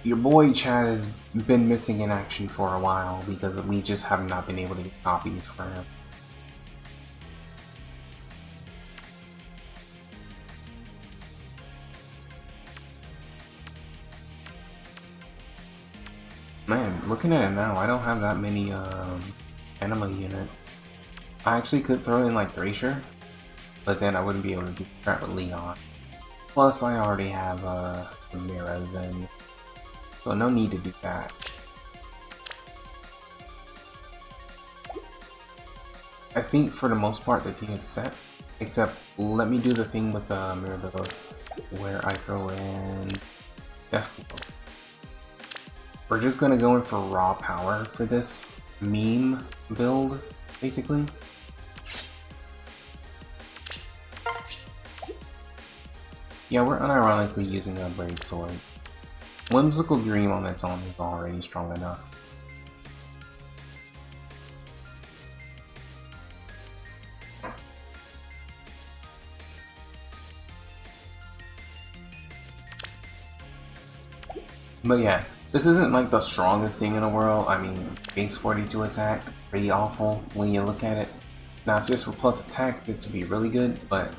your boy Chad has been missing in action for a while because we just have not been able to get copies for him. Man, looking at it now, I don't have that many anima units. I actually could throw in like Thracier, but then I wouldn't be able to do that with Leon. Plus, I already have Ramirez, and so no need to do that. I think for the most part the team is set, except let me do the thing with Mirabilis, where I throw in Deathblow. We're just gonna go in for raw power for this meme build, basically. Yeah, we're unironically using a Brave Sword. Whimsical Dream on its own is already strong enough. But yeah, this isn't like the strongest thing in the world. I mean, base 42 attack, pretty awful when you look at it. Now, if just for plus attack, it would be really good, but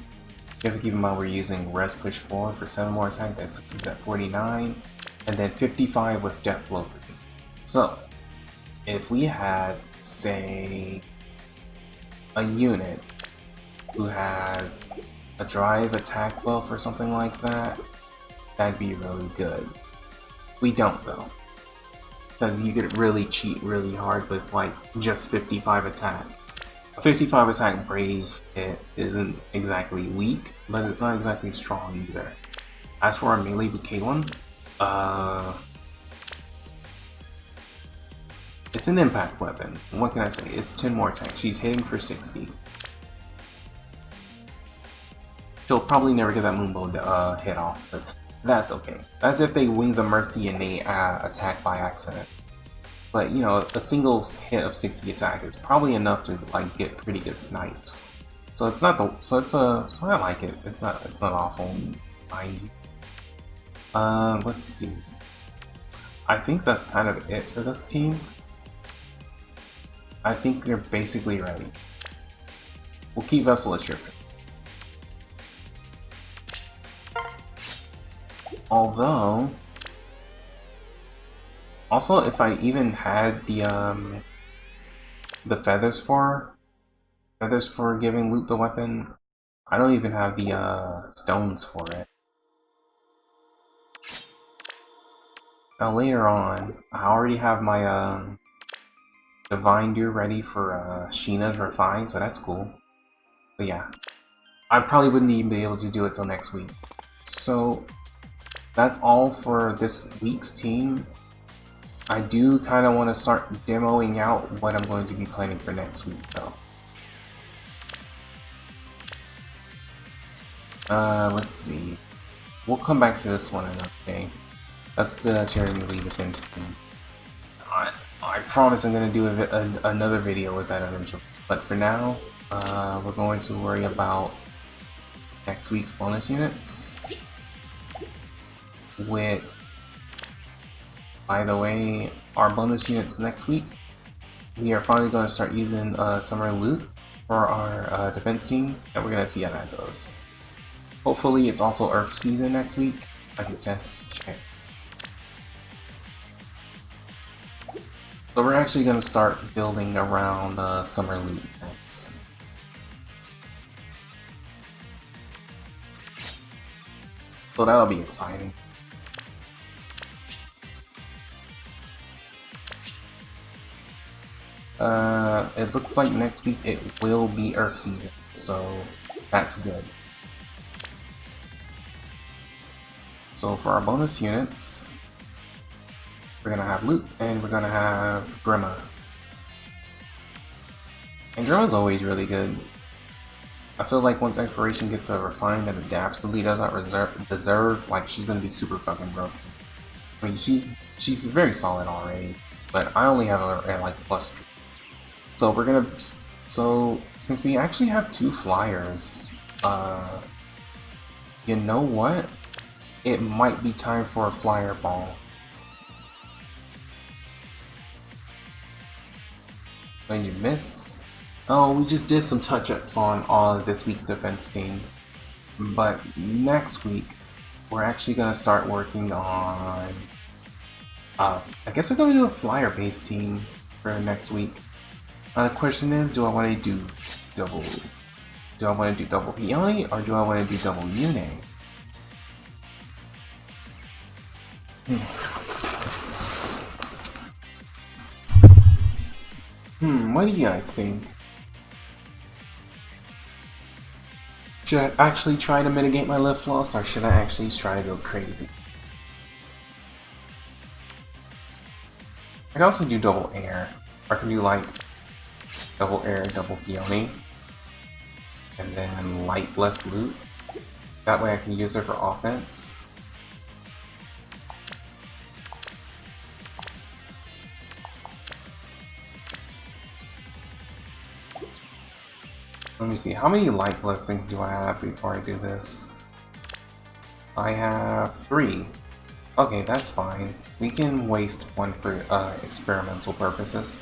you have to keep in mind we're using Res Push 4 for 7 more attack, that puts us at 49, and then 55 with Death Blow. So, if we had, say, a unit who has a drive attack buff or something like that, that'd be really good. We don't though, because you could really cheat really hard with like just 55 attack. A 55 attack Brave, it isn't exactly weak, but it's not exactly strong either. As for our melee bouquet one, it's an impact weapon. What can I say? It's 10 more attack. She's hitting for 60. She'll probably never get that Moonbow hit off, but that's okay. That's if they Wings of Mercy and they attack by accident. But you know, a single hit of 60 attack is probably enough to like get pretty good snipes. So it's not the so I like it. It's not awful. Let's see. I think that's kind of it for this team. I think they're basically ready. We'll keep Vessel at Shipping. Although, also if I even had the feathers for giving Loot the weapon, I don't even have the stones for it. Now later on, I already have my Divine Dew ready for Sheena's Refine, so that's cool. But yeah, I probably wouldn't even be able to do it till next week. So that's all for this week's team. I do kind of want to start demoing out what I'm going to be planning for next week though. Let's see. We'll come back to this one another day. That's the Cherry League Defense team. I promise I'm going to do another video with that eventually. But for now, we're going to worry about next week's bonus units. With, by the way, our bonus units next week, we are finally going to start using summer loot for our defense team, and we're going to see how that goes. Hopefully it's also Earth season next week. I can test check. So we're actually going to start building around summer loot next. So that'll be exciting. It looks like next week it will be Earth season, so that's good. So for our bonus units, we're gonna have Loot, and we're gonna have Grima. And Grima's always really good. I feel like once Exploration gets a refine that adapts, the lead does not deserve, like she's gonna be super fucking broken. I mean, she's very solid already, but I only have her at like +3. So we're gonna, so since we actually have 2 flyers, You know what? It might be time for a flyer ball. When you miss. Oh, we just did some touch-ups on all of this week's defense team. But next week, we're actually gonna start working on I guess we're gonna do a flyer-based team for next week. The question is, do I want to do double Peony or do I want to do double Yune? What do you guys think? Should I actually try to mitigate my lift loss or should I actually try to go crazy? I can also do double air. Or I can do like double air, double Peony. And then light less loot. That way I can use it for offense. Let me see, how many light blessings do I have before I do this? I have 3. Okay, that's fine. We can waste 1 for experimental purposes.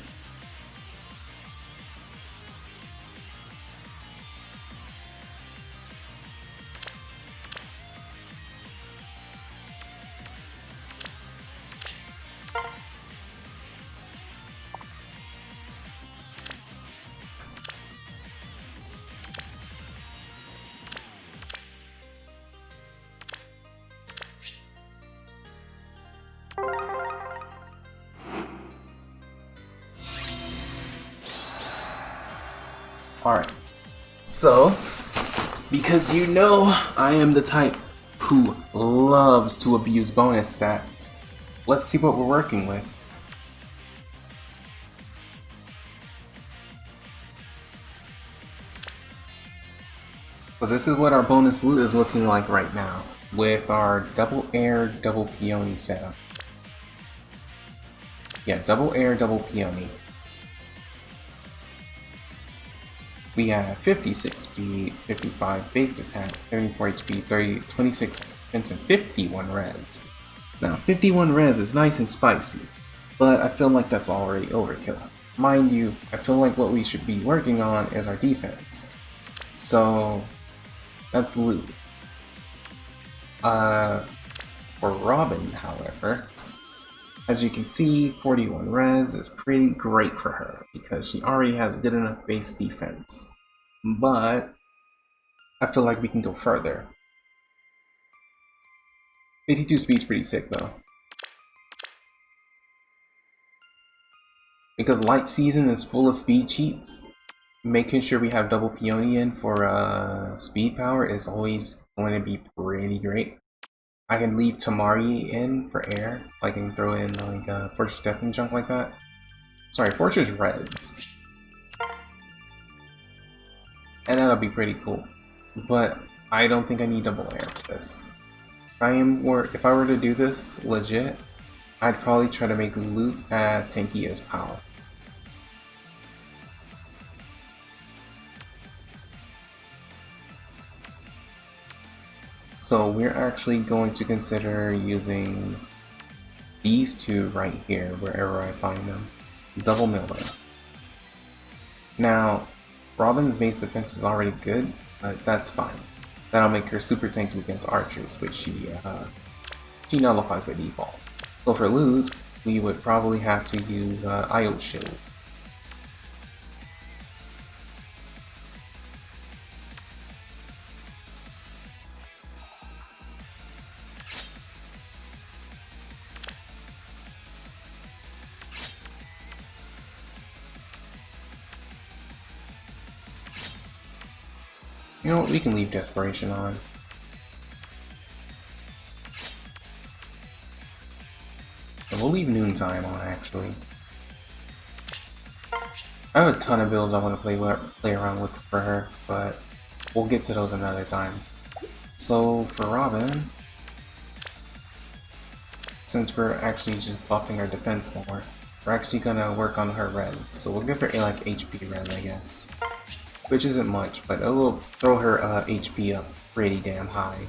Alright, so, because you know I am the type who loves to abuse bonus stats, let's see what we're working with. So this is what our bonus loot is looking like right now, with our double air, double Peony setup. Yeah, double air, double Peony. We have 56 speed, 55 base attack, 74 HP, 26 defense, and 51 res. Now, 51 res is nice and spicy, but I feel like that's already overkill. Mind you, I feel like what we should be working on is our defense. So, that's loot. For Robin, however, as you can see, 41 res is pretty great for her because she already has good enough base defense. But I feel like we can go further. 52 speed's pretty sick though. Because Light Season is full of speed cheats, making sure we have double Peony in for speed power is always going to be pretty great. I can leave Tamari in for air. I can throw in like Fortress Death and junk like that. Sorry, Fortress Reds. And that'll be pretty cool. But I don't think I need double air for this. If I were to do this legit, I'd probably try to make loot as tanky as power. So we're actually going to consider using these two right here, wherever I find them. Double Miller. Now, Robin's base defense is already good, but that's fine. That'll make her super tanky against archers, which she nullifies by default. So for loot, we would probably have to use Iot Shield. You know what, we can leave Desperation on. And we'll leave Noontime on, actually. I have a ton of builds I want to play around with for her, but we'll get to those another time. So, for Robin, since we're actually just buffing her defense more, we're actually gonna work on her res. So we'll give her like HP res, I guess. Which isn't much, but it will throw her HP up pretty damn high.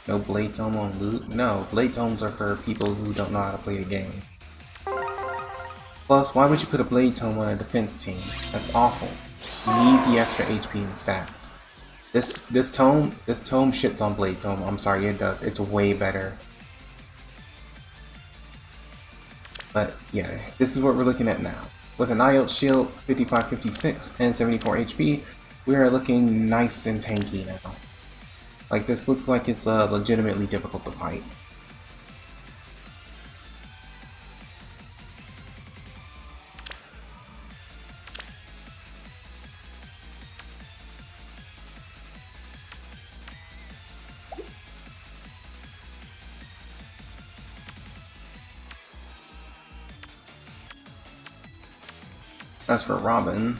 No blade tome on loot. No, blade tomes are for people who don't know how to play the game. Plus, why would you put a blade tome on a defense team? That's awful. You need the extra HP and stats. This tome shits on blade tome. I'm sorry, it does. It's way better. But yeah, this is what we're looking at now. With an IELTS shield, 55, 56, and 74 HP, we are looking nice and tanky now. Like, this looks like it's legitimately difficult to fight. As for Robin,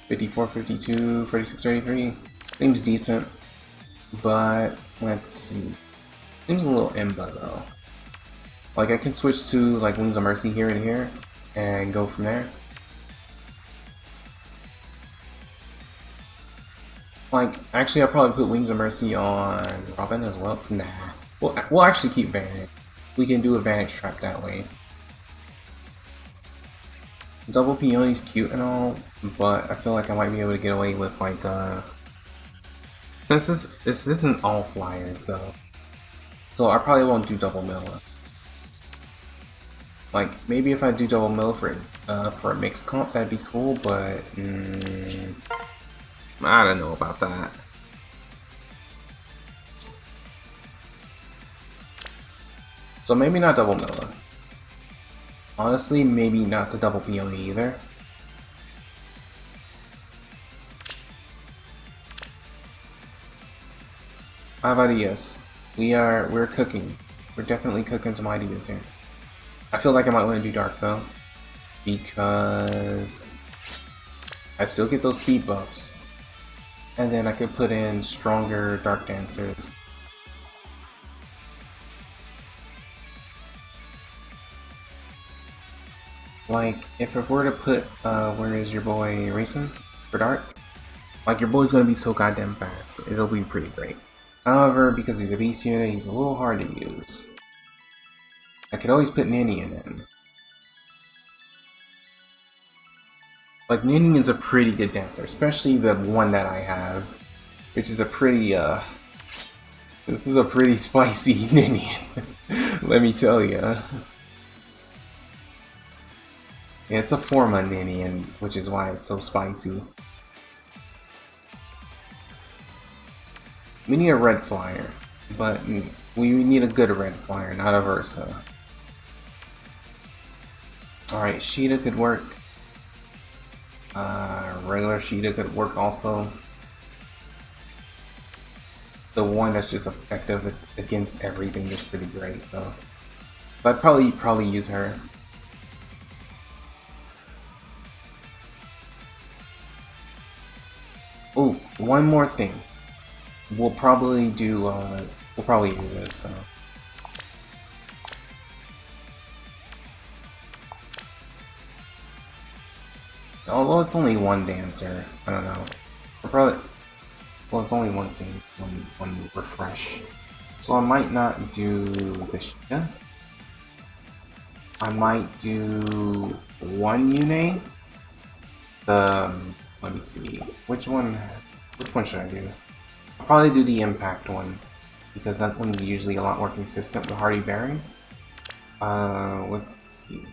54, 52, 46, 33, seems decent, but let's see. Seems a little imba though. Like, I can switch to like Wings of Mercy here and here and go from there. Like, actually, I'll probably put Wings of Mercy on Robin as well. Nah, we'll actually keep Vanish. We can do a Vanish trap that way. Double Peony's cute and all, but I feel like I might be able to get away with like since this isn't all flyers though, so I probably won't do double mill. Like, maybe if I do double mill for a mixed comp, that'd be cool, but I don't know about that. So maybe not double mill. Honestly, maybe not the double peony either. I have ideas. We're cooking. We're definitely cooking some ideas here. I feel like I might want to do dark though, because I still get those speed buffs, and then I could put in stronger dark dancers. Like, if I were to put, where is your boy Racing for dark? Like, your boy's gonna be so goddamn fast. It'll be pretty great. However, because he's a beast unit, he's a little hard to use. I could always put Ninian in. Like, Ninian is a pretty good dancer, especially the one that I have, which is a pretty, this is a pretty spicy Ninian, let me tell ya. It's a Forma Ninian, which is why it's so spicy. We need a red flyer, but we need a good red flyer, not a Versa. Alright, Sheeta could work. Regular Sheeta could work also. The one that's just effective against everything is pretty great though. But I'd probably use her. Oh, one more thing. We'll probably do this though. Although it's only one dancer, I don't know. Well, it's only one scene, one refresh. So I might not do the Sheeta. I might do one Yune. Let me see. Which one should I do? I'll probably do the Impact one, because that one's usually a lot more consistent with Hardy Bearing. Let's see.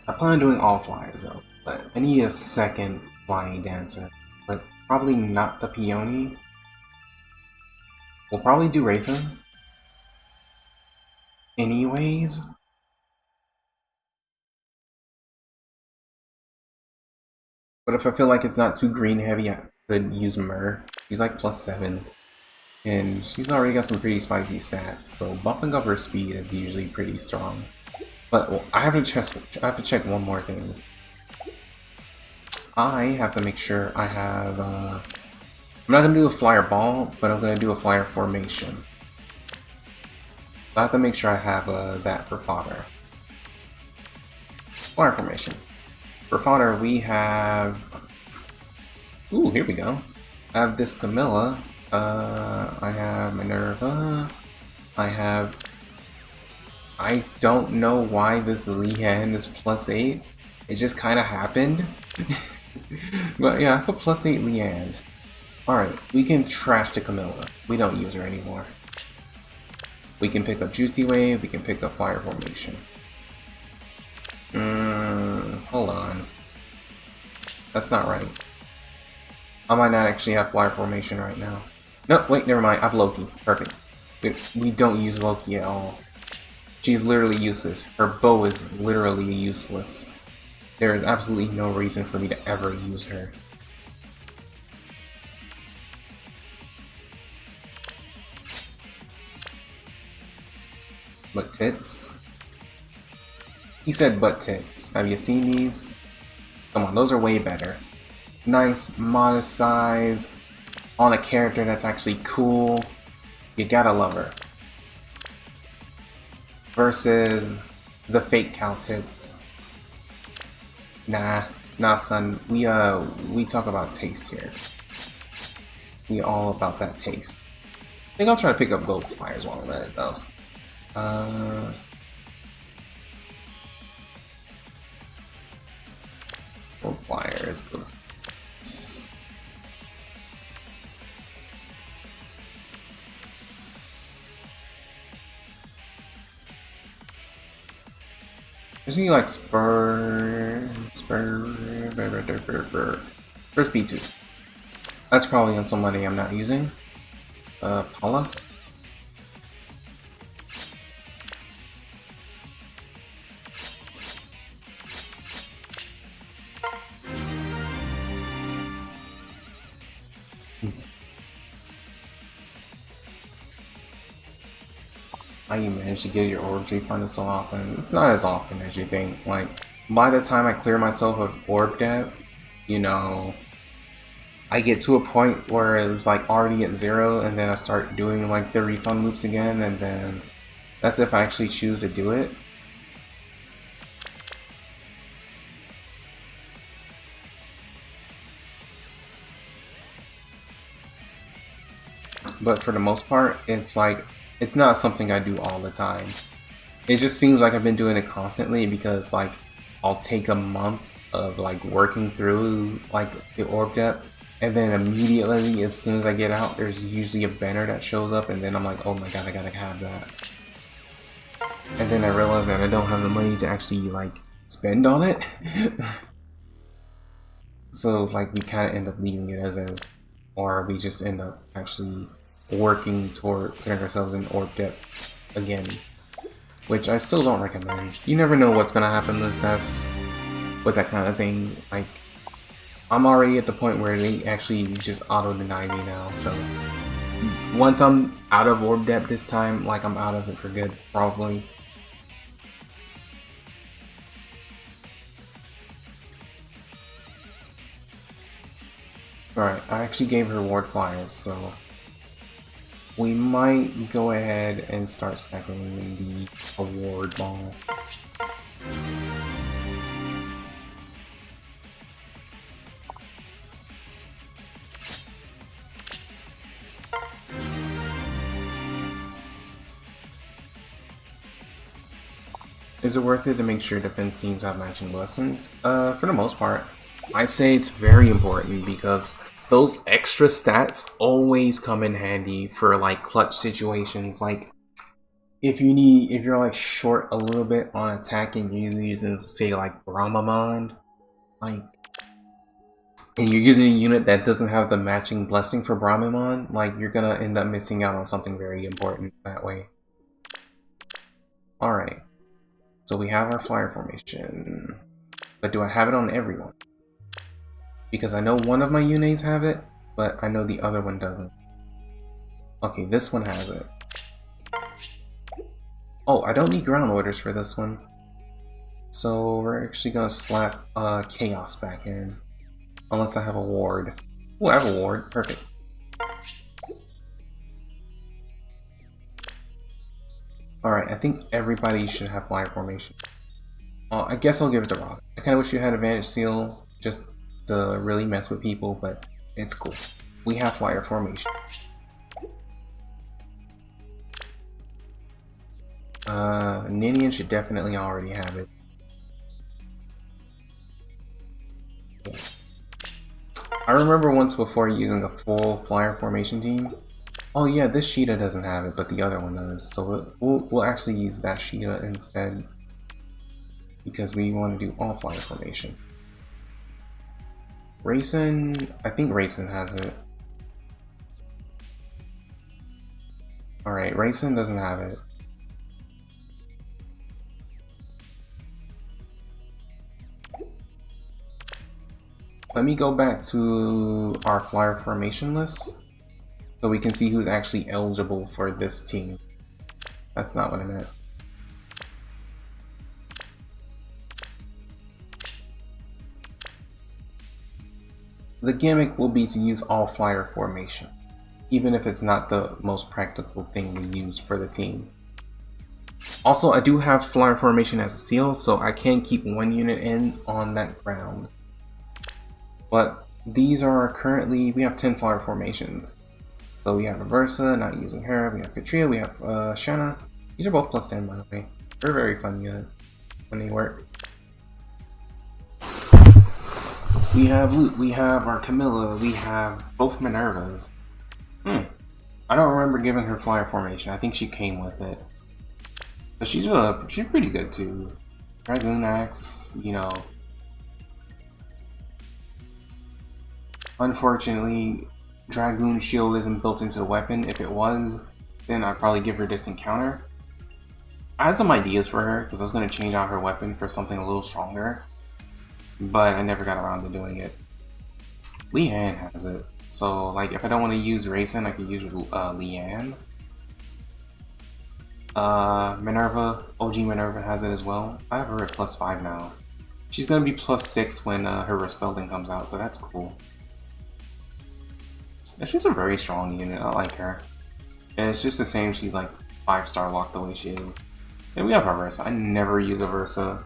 I plan on doing all flyers though, but I need a second flying dancer. But probably not the Peony. We'll probably do Raisin. Anyways. But if I feel like it's not too green heavy, I could use Myrrh. She's like +7. And she's already got some pretty spiky stats, so buffing up her speed is usually pretty strong. But well, I have to check one more thing. I have to make sure I have, I'm not going to do a flyer ball, but I'm going to do a flyer formation. So I have to make sure I have that for fodder. Flyer formation. For fodder, we have... Ooh, here we go. I have this Camilla. I have Minerva. I don't know why this Lehan is +8. It just kind of happened. But yeah, I have a +8 Leanne. Alright, we can trash the Camilla. We don't use her anymore. We can pick up Juicy Wave, we can pick up Fire Formation. Hold on. That's not right. I might not actually have Fire Formation right now. No, wait, never mind. I have Loki. Perfect. We don't use Loki at all. She's literally useless. Her bow is literally useless. There is absolutely no reason for me to ever use her. Butt tits? He said butt tits. Have you seen these? Come on, those are way better. Nice, modest size, on a character that's actually cool. You gotta love her. Versus the fake cow tits. Nah, son. We talk about taste here. We all about that taste. I think I'll try to pick up gold flyers while I'm at it though. Gold flyers. There's any like Spurs B2. That's probably on somebody I'm not using. Paula. How you manage to get your orbs refunded so often? It's not as often as you think. Like, by the time I clear myself of orb debt, you know, I get to a point where it's like already at 0, and then I start doing like the refund loops again, and then that's if I actually choose to do it. But for the most part, it's like, it's not something I do all the time. It just seems like I've been doing it constantly because like I'll take a month of like working through like the orb depth, and then immediately as soon as I get out, there's usually a banner that shows up, and then I'm like, oh my god, I gotta have that. And then I realize that I don't have the money to actually like spend on it. So like we kind of end up leaving it as is, or we just end up actually working toward putting ourselves in orb depth again, which I still don't recommend. You never know what's gonna happen with that kind of thing. Like, I'm already at the point where they actually just auto deny me now, so once I'm out of orb depth this time, like I'm out of it for good, probably. Alright, I actually gave her ward flyers, so we might go ahead and start stacking the award ball. Is it worth it to make sure defense teams have matching blessings? For the most part. I say it's very important because those extra stats always come in handy for like clutch situations. Like if you're like short a little bit on attack and you're using, say, like Brahmamon, like, and you're using a unit that doesn't have the matching blessing for Brahmamon, like you're gonna end up missing out on something very important that way. Alright. So we have our fire formation. But do I have it on everyone? Because I know one of my Yunes have it, but I know the other one doesn't. Okay, this one has it. Oh, I don't need ground orders for this one. So we're actually gonna slap Chaos back in. Unless I have a ward. Oh, I have a ward. Perfect. Alright, I think everybody should have fire formation. I guess I'll give it to Rock. I kinda wish you had Advantage Seal just to really mess with people, but it's cool. we have flyer formation. Ninian should definitely already have it. Yeah. I remember once before using a full flyer formation team. Oh yeah, this Sheeta doesn't have it, but the other one does. So we'll actually use that Sheeta instead. Because we want to do all flyer formation. Racing, I think Racing has it. Alright, Racing doesn't have it. Let me go back to our flyer formation list so we can see who's actually eligible for this team. That's not what I meant. The gimmick will be to use all flyer formation, even if it's not the most practical thing we use for the team. Also, I do have flyer formation as a seal, so I can keep one unit in on that ground. But these are currently, we have 10 flyer formations. So we have Reversa, not using her, we have Katria, we have Shanna. These are both plus 10 by the way. They're very fun unit when they work. We have Lute, we have our Camilla, we have both Minervas. I don't remember giving her flyer formation, I think she came with it. But she's pretty good too. Dragoon Axe, you know. Unfortunately, Dragoon Shield isn't built into the weapon. If it was, then I'd probably give her Distant Counter. I had some ideas for her, because I was going to change out her weapon for something a little stronger. But I never got around to doing it. Leanne has it. So, like, if I don't want to use Racing, I can use Leanne. Minerva, OG Minerva has it as well. I have her at plus 5 now. She's going to be plus 6 when her Respelling comes out, so that's cool. And she's a very strong unit, I like her. And it's just the same, she's like 5-star locked the way she is. And we have Aversa. I never use Aversa.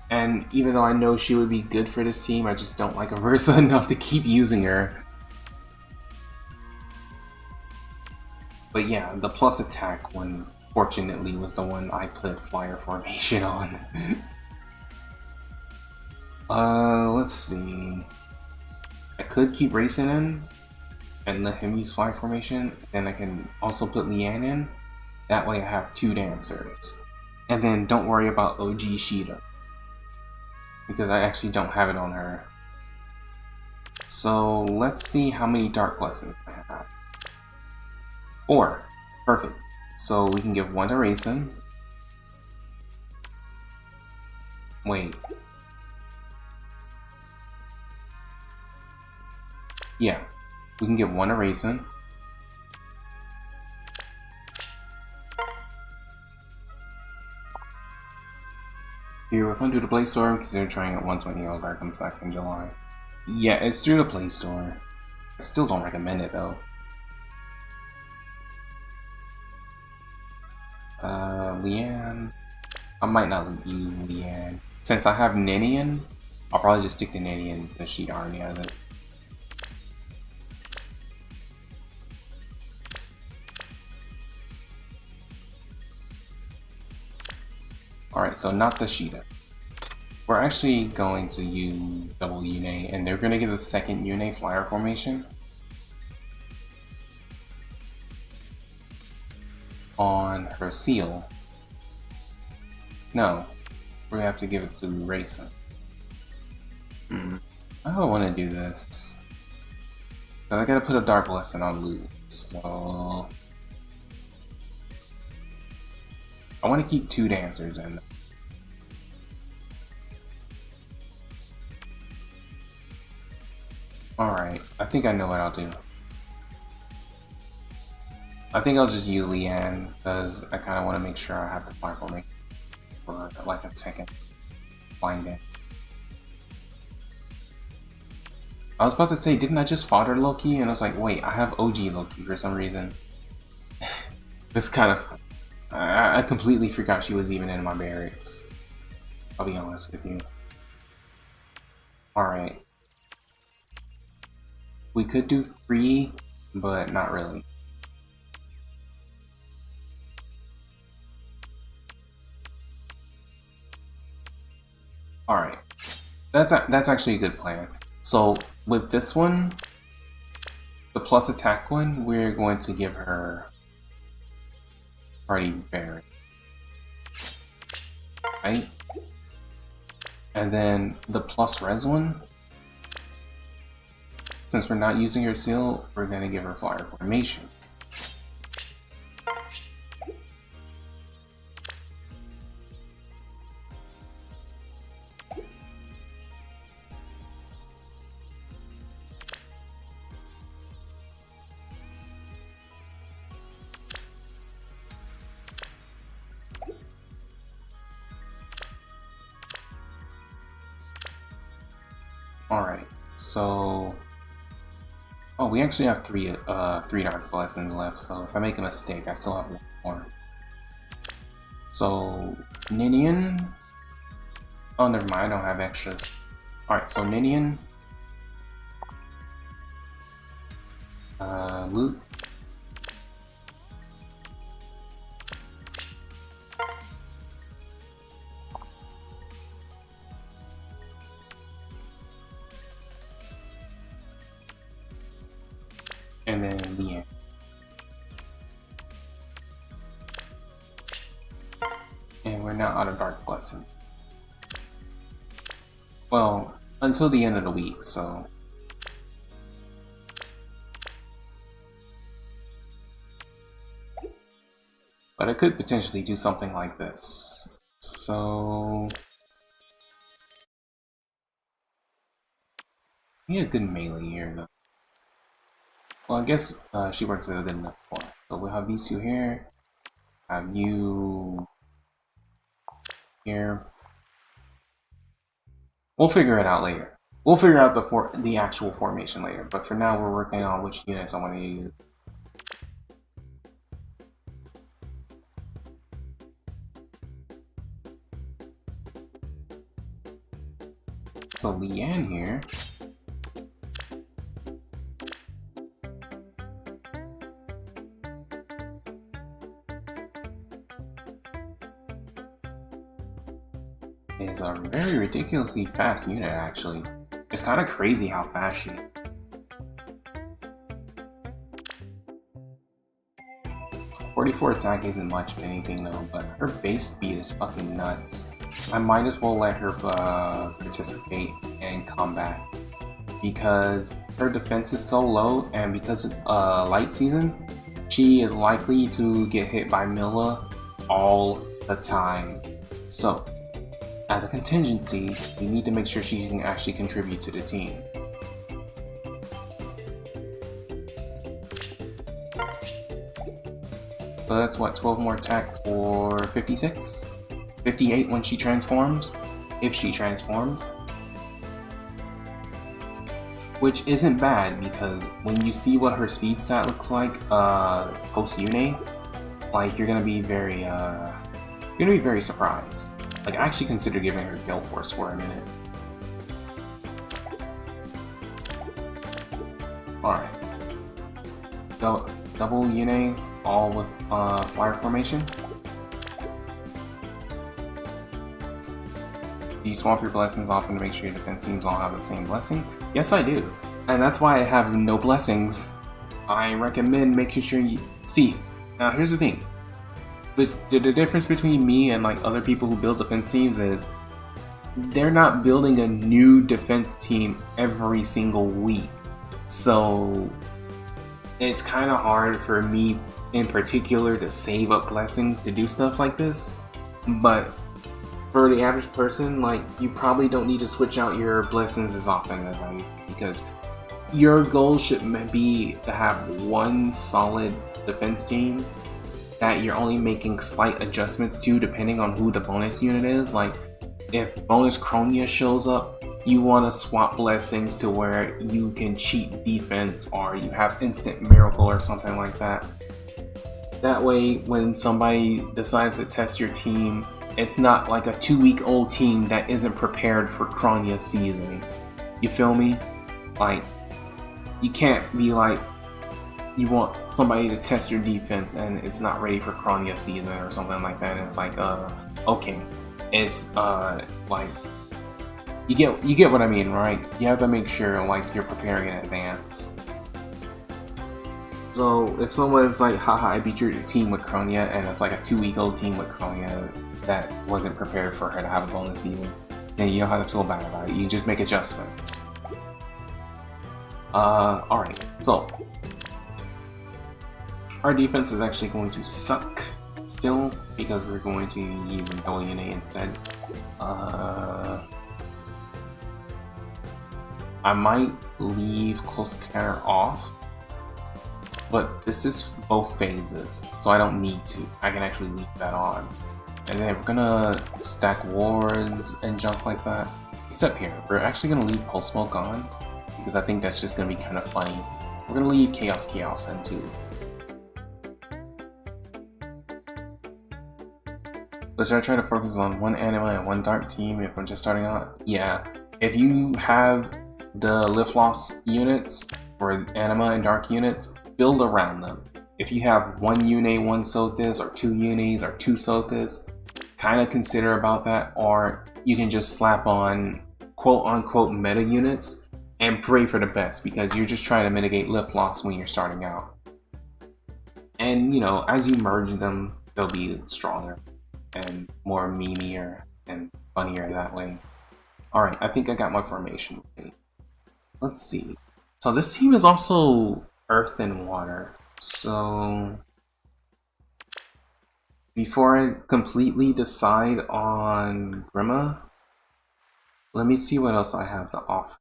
And even though I know she would be good for this team, I just don't like Aversa enough to keep using her. But yeah, the plus attack one, fortunately, was the one I put flyer formation on. Let's see. I could keep Racing in and let him use flyer formation. Then I can also put Leanne in. That way I have 2 dancers. And then don't worry about OG Sheeta, because I actually don't have it on her. So let's see how many Dark Lessons I have. 4. Perfect. So we can give 1 to Racing. Wait. Yeah. We can give 1 to Racing. Here, we're going to do the Play Store because they're trying it once when the Elgar comes back in July. Yeah, it's through the Play Store. I still don't recommend it though. Leanne. I might not use Leanne. Since I have Ninian, I'll probably just stick to Ninian because she already has it. Alright, so not the Sheeta. We're actually going to use double Yune, and they're going to get a second Yune flyer formation on her seal. No, we have to give it to Racing. I don't want to do this. But I gotta put a Dark Lesson on Lute, so I want to keep 2 dancers in. Alright, I think I know what I'll do. I think I'll just use Leanne, because I kind of want to make sure I have the fire formation for like a second blind dance. I was about to say, didn't I just fodder Loki? And I was like, wait, I have OG Loki for some reason. This kind of... I completely forgot she was even in my barracks. I'll be honest with you. Alright. We could do 3, but not really. Alright, that's actually a good plan. So with this one, the plus attack one, we're going to give her Party Berry. Right? And then the plus res one, since we're not using her seal, we're going to give her Flyer Formation. Alright, so... Oh, we actually have three Dark Blessings left, so if I make a mistake, I still have one more. So, Ninian... Oh, never mind, I don't have extras. Alright, so Ninian... Loot... and then Leanne. And we're not out of Dark Blessing. Well, until the end of the week, so... But I could potentially do something like this. So... We need a good melee here, though. Well, I guess she works good enough for us. So we'll have these two here. Have you here. We'll figure it out later. We'll figure out the actual formation later. But for now, we're working on which units I want to use. So Leanne here. Is a very ridiculously fast unit, actually. It's kind of crazy how fast she is. 44 attack isn't much of anything though, but her base speed is fucking nuts. I might as well let her participate in combat because her defense is so low, and because it's light season, she is likely to get hit by Milla all the time. So, as a contingency, we need to make sure she can actually contribute to the team. So that's what, 12 more attack for 56? 58 when she transforms, if she transforms. Which isn't bad, because when you see what her speed stat looks like post Yune, like you're gonna be very surprised. Like, I actually consider giving her Gale Force for a minute. Alright. So, double Yune, all with Flyer Formation. Do you swap your blessings often to make sure your defense teams all have the same blessing? Yes, I do. And that's why I have no blessings. I recommend making sure you... See, now here's the thing. But the difference between me and like other people who build defense teams is they're not building a new defense team every single week. So it's kind of hard for me in particular to save up blessings to do stuff like this. But for the average person, like, you probably don't need to switch out your blessings as often as I do, because your goal should be to have one solid defense team that you're only making slight adjustments to depending on who the bonus unit is. Like, if bonus Kronia shows up, you want to swap blessings to where you can cheat defense, or you have instant miracle or something like that. That way, when somebody decides to test your team, it's not like a 2-week-old team that isn't prepared for Kronia season. You feel me? Like, you can't be like, you want somebody to test your defense and it's not ready for Kronia season or something like that. And it's like, okay, it's like, you get what I mean, right? You have to make sure like you're preparing in advance. So if someone's like, haha, I beat your team with Kronia, and it's like a 2-week-old team with Kronia that wasn't prepared for her to have a bonus season, then you don't have to feel bad about it. You just make adjustments. Alright, so our defense is actually going to suck still because we're going to use Yune instead. I might leave Close Care off, but this is both phases, so I don't need to. I can actually leave that on. And then we're gonna stack wards and junk like that. Except here, we're actually gonna leave Pulse Smoke on, because I think that's just gonna be kind of funny. We're gonna leave Chaos in too. So should I try to focus on one anima and one dark team if I'm just starting out? Yeah. If you have the Lift Loss units, or anima and dark units, build around them. If you have one Yune, one Sothis, or two Yunes, or two Sothis, kind of consider about that, or you can just slap on quote-unquote meta units and pray for the best, because you're just trying to mitigate lift loss when you're starting out. And, you know, as you merge them, they'll be stronger and more memeier and funnier that way. Alright, I think I got my formation. Let's see. So this team is also earth and water. So before I completely decide on Grima, let me see what else I have to offer.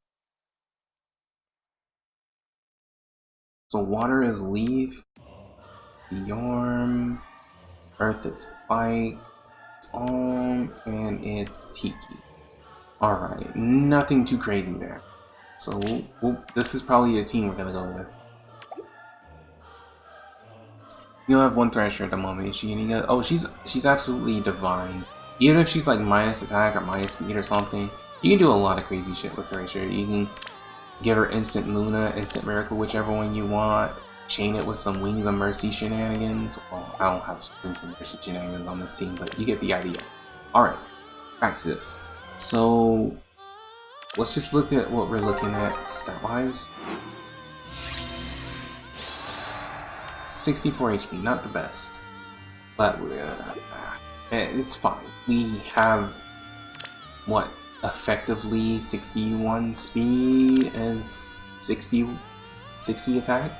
So water is Leaf, Yorm, earth is Bite, and it's Tiki. Alright, nothing too crazy there. So this is probably a team we're gonna go with. You have one Thrasher at the moment. Is she gonna get? Oh, she's absolutely divine. Even if she's like minus attack or minus speed or something, you can do a lot of crazy shit with Thrasher. You can give her instant Luna, instant Miracle, whichever one you want. Chain it with some Wings of Mercy shenanigans. Well, I don't have Wings of Mercy shenanigans on this team, but you get the idea. Alright, back to this. So let's just look at what we're looking at stat-wise. 64 HP, not the best, but it's fine. We have, what, effectively 61 speed and 60 attack?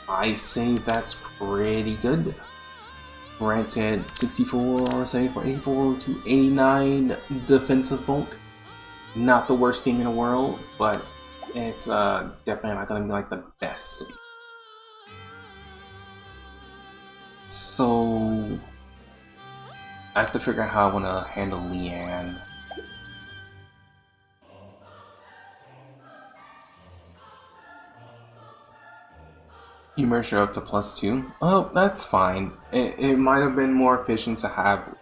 I say that's pretty good. Granted, 64, 74, 84 to 89 defensive bulk. Not the worst thing in the world, but it's definitely not gonna be like the best. So I have to figure out how I want to handle Leanne. You merge her up to +2. Oh, that's fine. It might have been more efficient to have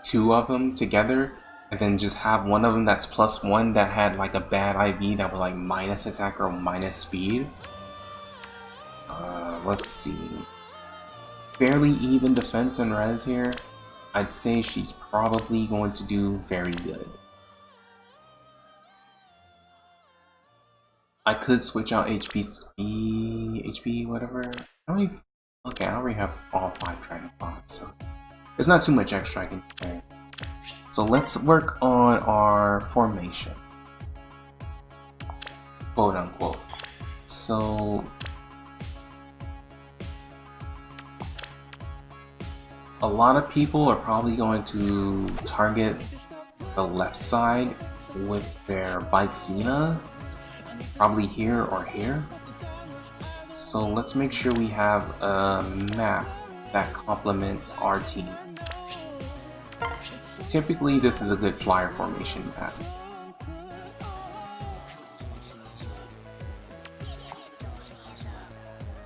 two of them together, and then just have one of them that's +1 that had like a bad IV that was like minus attack or minus speed. Let's see. Fairly even defense and res here. I'd say she's probably going to do very good. I could switch out HP, whatever. Okay, I already have all 5 Dragon Bombs, so there's not too much extra I can do. So let's work on our formation, quote unquote. So a lot of people are probably going to target the left side with their Xena, probably here or here. So let's make sure we have a map that complements our team. Typically, this is a good flyer formation map.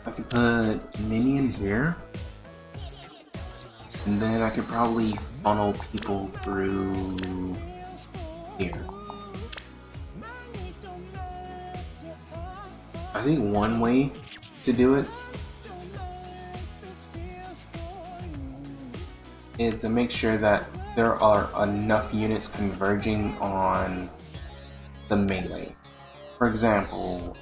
I could put Minion here. And then I could probably funnel people through here. I think one way to do it is to make sure that there are enough units converging on the melee. For example,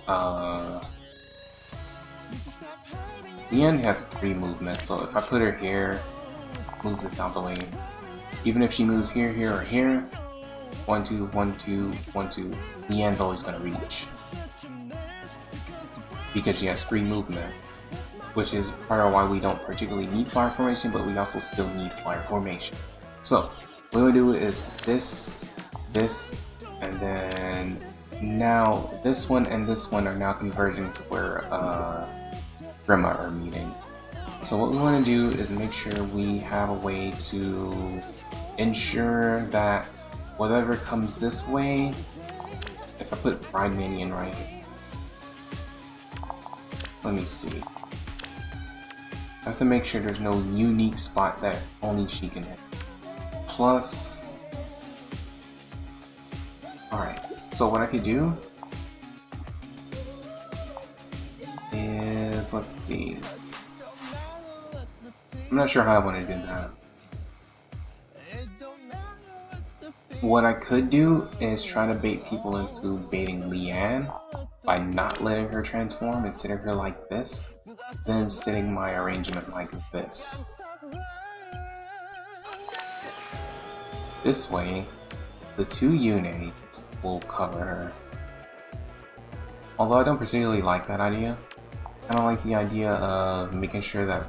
Leanne has 3 movements, so if I put her here, move this out the way, even if she moves here, here, or here, 1, 2, 1, 2, 1, 2, Leanne's always gonna reach. Because she has 3 movement, which is part of why we don't particularly need fire formation, but we also still need fire formation. So, what we do is this, this, and then now this one and this one are now converging to where Grandma are meeting. So what we want to do is make sure we have a way to ensure that whatever comes this way, if I put Bride Minion right here, let me see. I have to make sure there's no unique spot that only she can hit. Plus, alright, so what I could do is, let's see. I'm not sure how I want to do that. What I could do is try to bait people into baiting Leanne by not letting her transform and sitting her like this, then sitting my arrangement like this. This way, the 2 units will cover her. Although I don't particularly like that idea. I don't like the idea of making sure that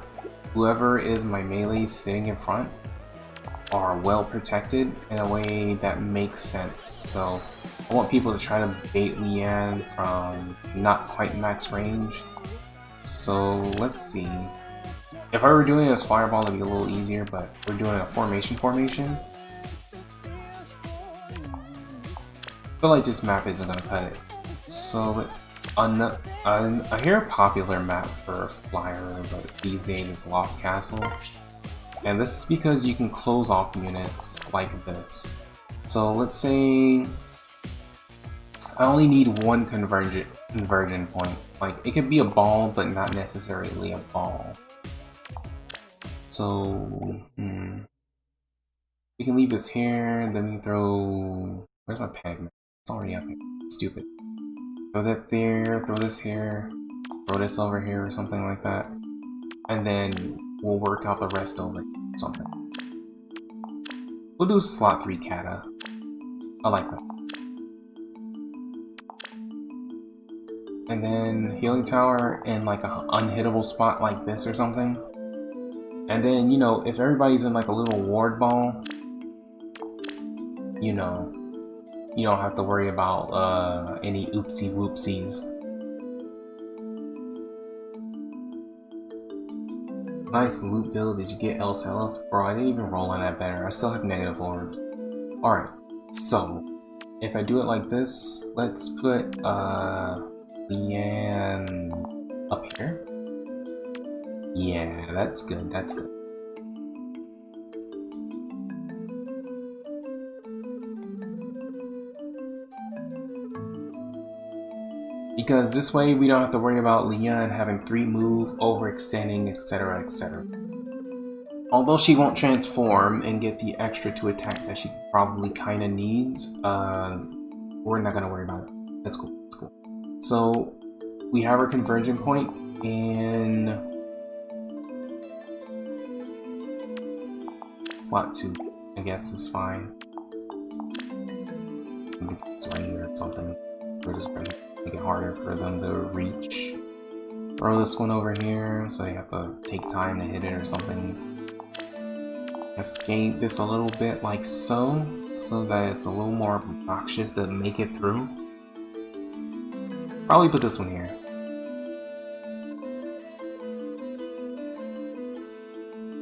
whoever is my melee sitting in front are well protected in a way that makes sense. So I want people to try to bait Leanne from not quite max range. So let's see. If I were doing it as Fireball, it'd be a little easier, but we're doing a formation. I feel like this map isn't gonna cut it. So I hear a popular map for Flyer, but these days is Lost Castle. And this is because you can close off units like this. So let's say I only need 1 conversion point. Like, it could be a ball, but not necessarily a ball. So, we can leave this here, then we can throw... Where's my peg? It's already up here. Stupid. Throw that there, throw this here, throw this over here or something like that. And then we'll work out the rest over something. We'll do slot 3 Kata. I like that. And then healing tower in like an unhittable spot like this or something. And then, you know, if everybody's in like a little ward ball, you know, you don't have to worry about any oopsie whoopsies. Nice loot build. Did you get else health? Bro, I didn't even roll on that better. I still have negative orbs. Alright, so if I do it like this, let's put Leanne up here. Yeah, that's good, that's good. Because this way we don't have to worry about Leanne having 3 move, overextending, etc, etc. Although she won't transform and get the extra to attack that she probably kinda needs, we're not gonna worry about it. That's cool, that's cool. So we have our conversion point in slot 2, I guess is fine. It's right here or something. We're just gonna make it harder for them to reach. Throw this one over here, so you have to take time to hit it or something. Escape this a little bit like so, so that it's a little more obnoxious to make it through. Probably put this one here.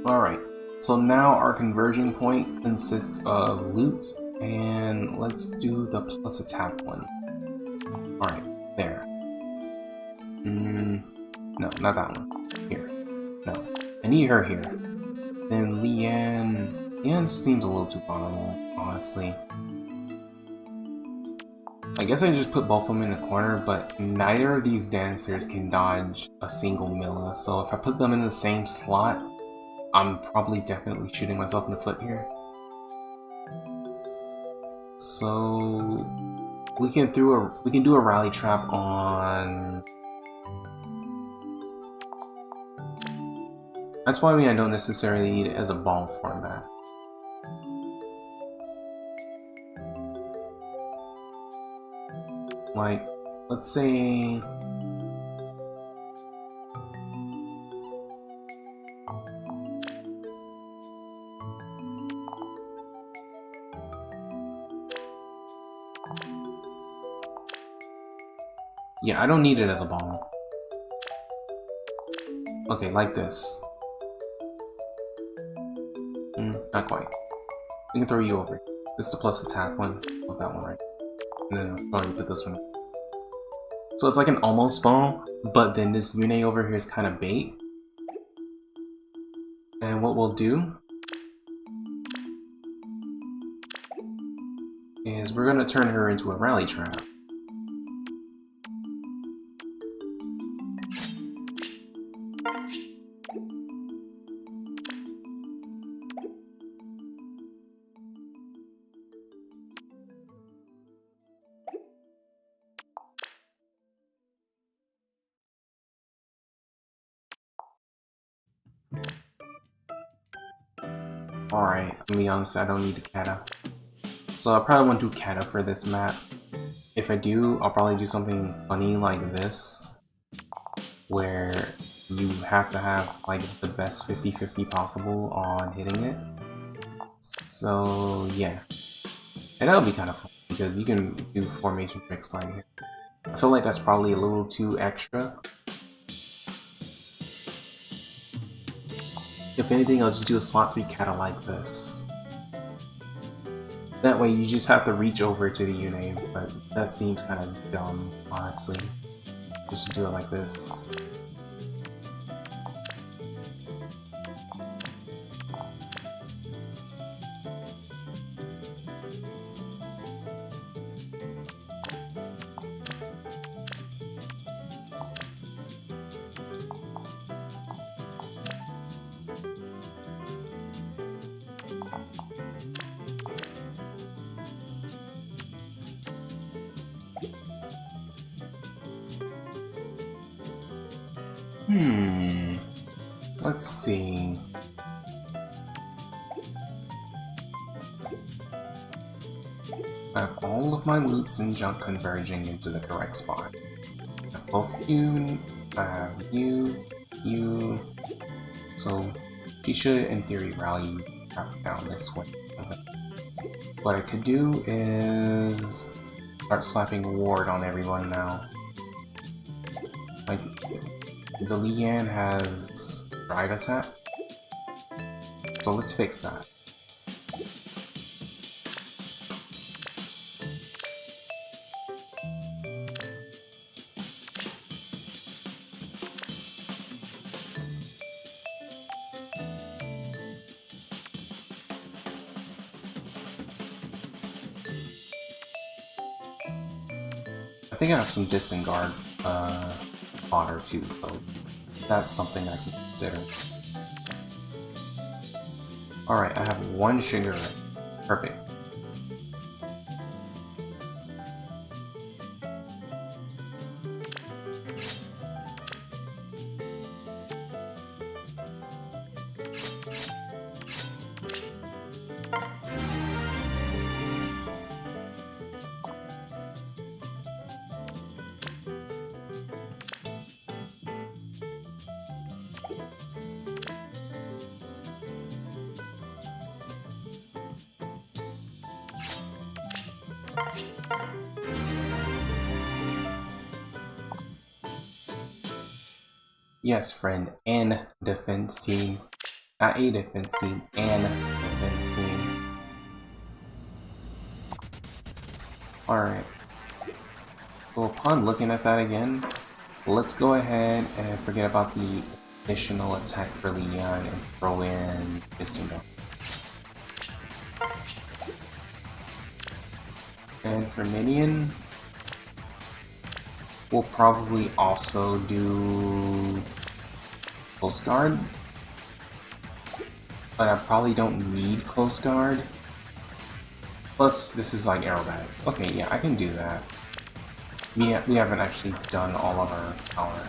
Alright, so now our conversion point consists of loot, and let's do the plus attack one. Alright, there. No, not that one. Here. No. I need her here. Then Leanne... Leanne seems a little too vulnerable, honestly. I guess I just put both of them in the corner, but neither of these dancers can dodge a single Milla, so if I put them in the same slot, I'm probably definitely shooting myself in the foot here. So we can do a rally trap on. That's why I don't necessarily need it as a ball format. Like, let's say yeah, I don't need it as a ball. Okay, like this. Not quite. We can throw you over. This is the plus attack one. Oh, that one, right? And then I'll probably put this one. So it's like an almost ball, but then this Yune over here is kind of bait. And what we'll do is we're going to turn her into a rally trap. Alright, I'm gonna be honest, I don't need the kata. So I probably won't do kata for this map. If I do, I'll probably do something funny like this, where you have to have like the best 50-50 possible on hitting it. So yeah, and that'll be kind of fun because you can do formation tricks like it. I feel like that's probably a little too extra. If anything, I'll just do a slot 3 kata like this. That way you just have to reach over to the Yune, but that seems kind of dumb, honestly. Just do it like this. Let's see. I have all of my loots and junk converging into the correct spot. I have both you, I have you. So she should, in theory, rally down this way. What I could do is start slapping ward on everyone now. Like, the Leanne has drive attack, so let's fix that. I think I have some disengard fodder too, so that's something I can consider. Alright, I have 1 sugar. Perfect. Yes, friend, and defense team. Not a defense team, and defense team. Alright. So upon looking at that again, let's go ahead and forget about the additional attack for Leon and throw in Distingo. And for Minion, we'll probably also do Close Guard. But I probably don't need Close Guard. Plus, this is like aerobatics. Okay, yeah, I can do that. We haven't actually done all of our power.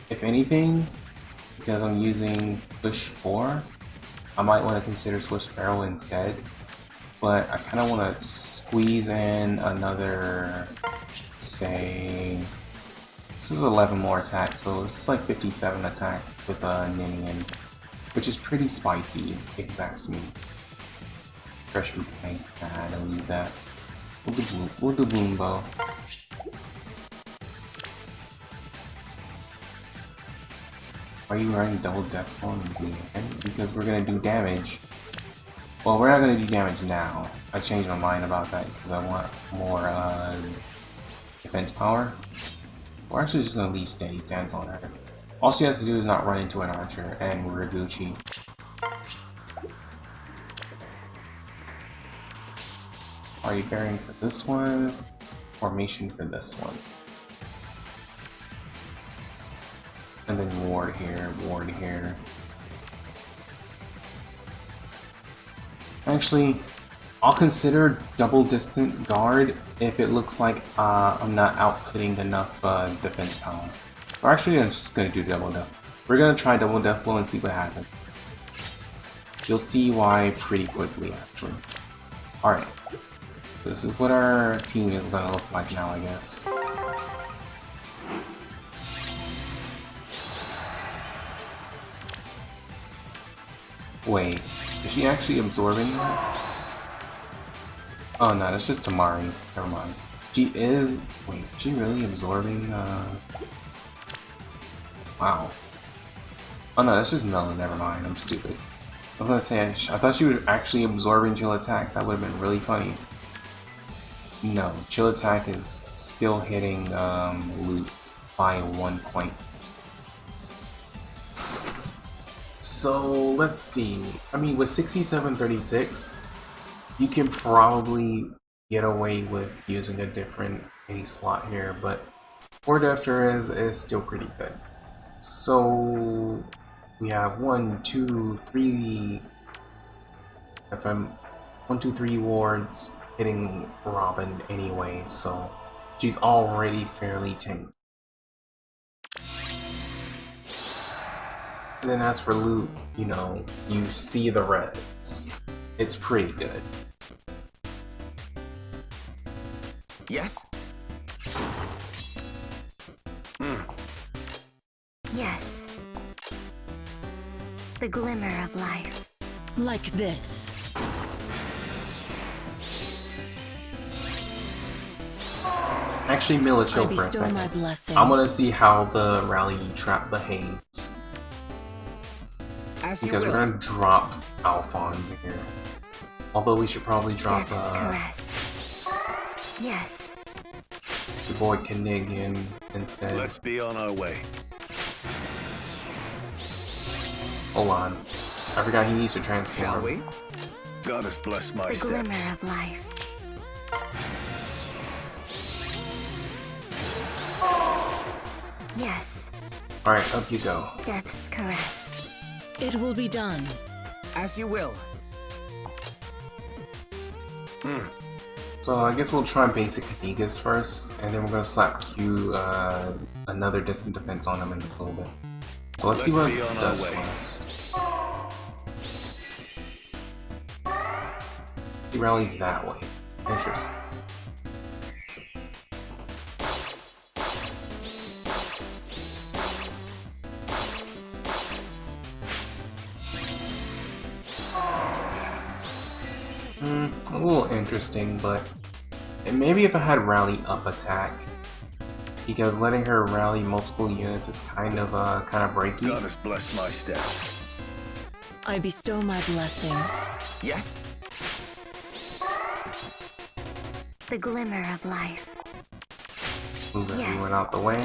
If anything, because I'm using Push 4, I might want to consider Swift Sparrow instead. But I kind of want to squeeze in another, say, this is 11 more attack, so it's just like 57 attack with Ninian, which is pretty spicy, if that's me. Fresh Fruit Tank, I don't need that. We'll do Bloom Bow. Are you running double death on me? Because we're gonna do damage. Well, we're not gonna do damage now. I changed my mind about that because I want more defense power. We're actually just gonna leave steady stance on her. All she has to do is not run into an archer, and we're Gucci. Are you bearing for this one? Formation for this one. And then ward here, ward here. Actually, I'll consider double distant guard if it looks like I'm not outputting enough defense power. Or actually, I'm just gonna do double death. We're gonna try double death blow and see what happens. You'll see why pretty quickly, actually. Alright. So this is what our team is gonna look like now, I guess. Wait, is she actually absorbing that? Oh no, that's just Tamari. Never mind. She is... Wait, is she really absorbing, Wow. Oh no, that's just Melon, never mind, I'm stupid. I was gonna say, I thought she was actually absorbing Chill Attack, that would have been really funny. No, Chill Attack is still hitting, Loot by 1 point. So, let's see. I mean, with 6736, you can probably get away with using a different A slot here, but Ward After is still pretty good. So, we have 1, 2, 3 FM, 1, 2, 3 wards hitting Robin anyway, so she's already fairly tanked. And then as for loot, you know, you see the reds. It's pretty good. Yes? Yes. The glimmer of life. Like this. Actually, Mila, chill I for a bestow second. my blessing. I want to see how the rally trap behaves. Because we're gonna drop Alphonse here. Although we should probably drop Death's caress. Yes. the boy Knig in instead. Let's be on our way. Hold on. I forgot he needs to transform. Shall we? God has blessed my The glimmer steps. of life. Yes. Alright, up you go. Death's caress. It will be done. As you will. So I guess we'll try basic Knigas first, and then we're gonna slap Q another distant defense on him in a little bit. So let's see what be it on our does way. for us. He rallies that way. Interesting. A little interesting, but maybe if I had rally up attack, because letting her rally multiple units is kind of breaky. God has blessed my steps. I bestow my blessing. Yes? The glimmer of life. Move Yes. everyone out the way.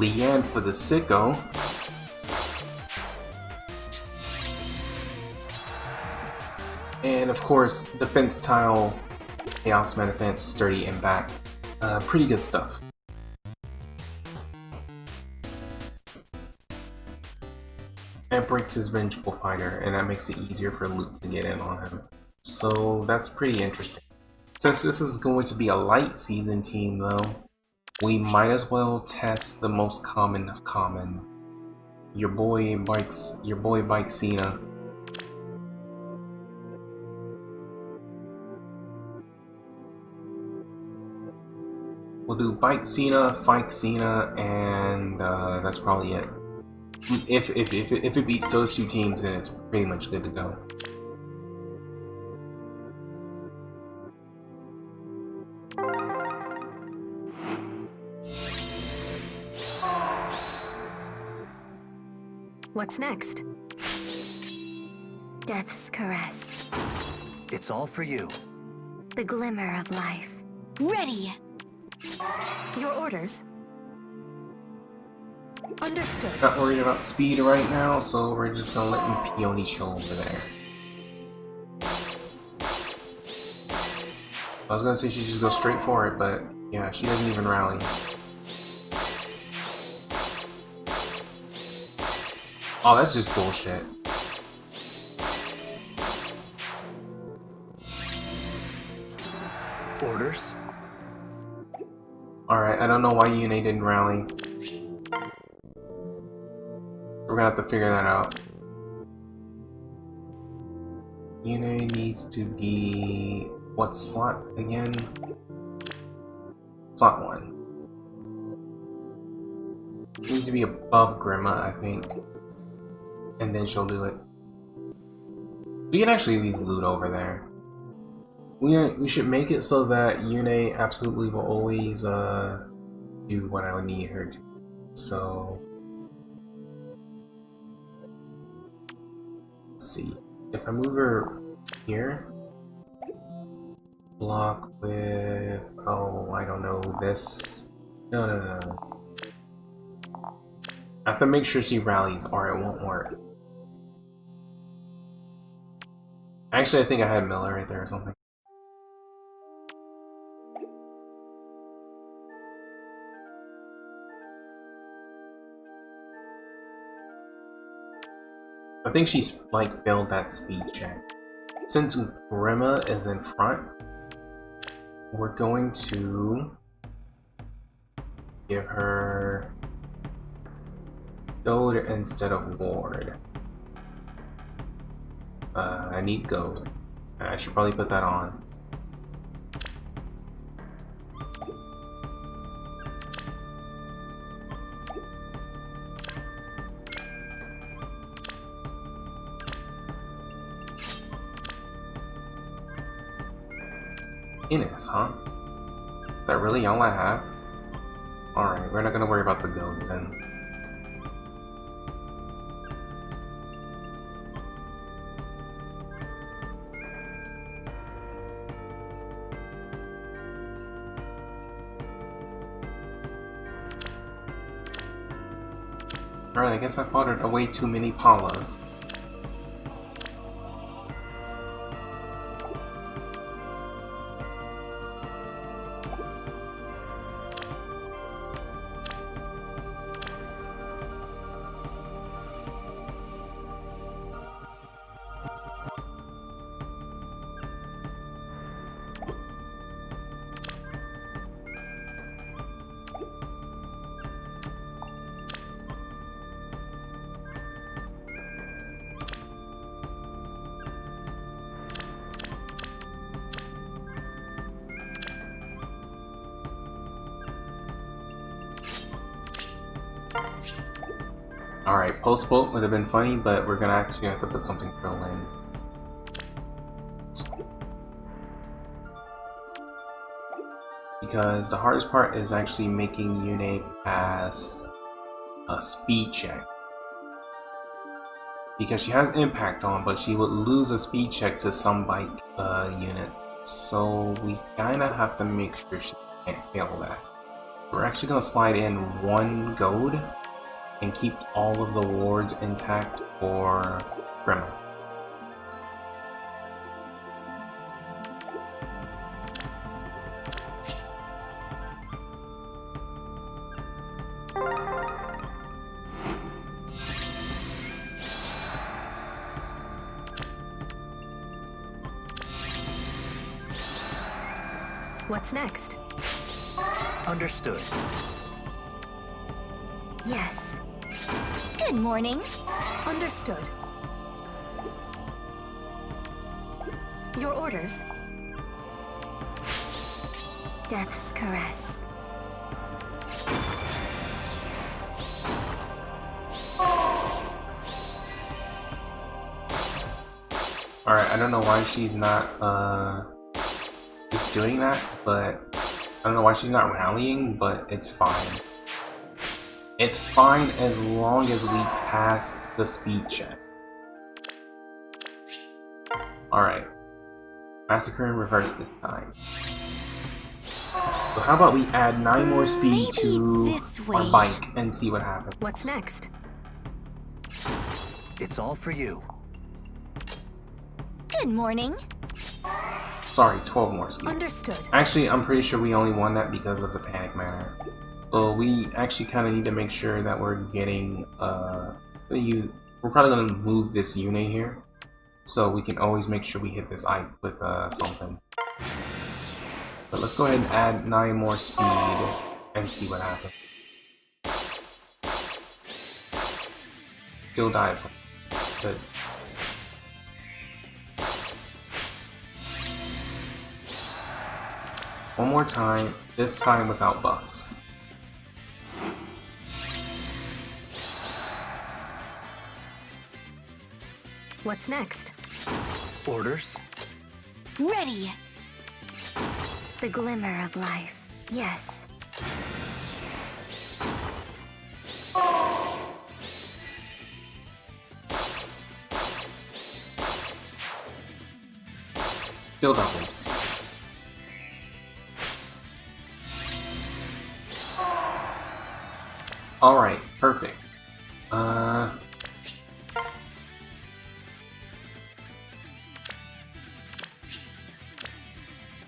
Leanne for the sicko. And of course, defense tile, Chaos Man defense, sturdy and back. Pretty good stuff. And breaks his vengeful fighter, and that makes it easier for loot to get in on him. So that's pretty interesting. Since this is going to be a light season team though, we might as well test the most common of common. Your boy Bike Cena. We'll do Bike Cena, Fike Cena, and that's probably it. If it beats those two teams, then it's pretty much good to go. What's next? Death's caress. It's all for you. The glimmer of life. Ready. Your orders? Understood. Not worried about speed right now, so we're just gonna let him peony chill over there. I was gonna say she just go straight for it, but yeah, she doesn't even rally. Oh, that's just bullshit. Orders? Alright, I don't know why Yune didn't rally. We're gonna have to figure that out. Yune needs to be... what slot again? Slot 1. She needs to be above Grima, I think. And then she'll do it. We can actually leave loot over there. We should make it so that Yune absolutely will always do what I would need her to. So let's see. If I move her here, block with, oh, I don't know, this. No. I have to make sure she rallies or it won't work. Actually, I think I had Miller right there or something. I think she's like failed that speed check. Since Grima is in front, we're going to give her gold instead of ward. I need gold. I should probably put that on. Innis, huh? Is that really all I have? Alright, we're not gonna worry about the gold then. Alright, I guess I fought away too many Paulas. Alright, post-bolt would have been funny, but we're gonna actually have to put something real in. Because the hardest part is actually making Yune pass a speed check. Because she has impact on, but she would lose a speed check to some bike unit. So we kinda have to make sure she can't fail that. We're actually gonna slide in 1 gold and keep all of the wards intact for Grandma. What's next? Understood. Yes. Good morning. Understood. Your orders? Death's caress. Alright, I don't know why she's not just doing that, but I don't know why she's not rallying, but it's fine. It's fine as long as we pass the speed check. Alright. Massacre in reverse this time. So how about we add 9 more speed Maybe to this our way. bike and see what happens. What's next? It's all for you. Good morning. Sorry, 12 more speed. Understood. Actually, I'm pretty sure we only won that because of the panic manner. So we actually kind of need to make sure that we're getting, we're probably going to move this unit here. So we can always make sure we hit this eye with something. But let's go ahead and add 9 more speed and see what happens. Still dies. Good. One more time, this time without buffs. What's next? Orders? Ready. The glimmer of life. Yes. Still doubles. Alright, perfect.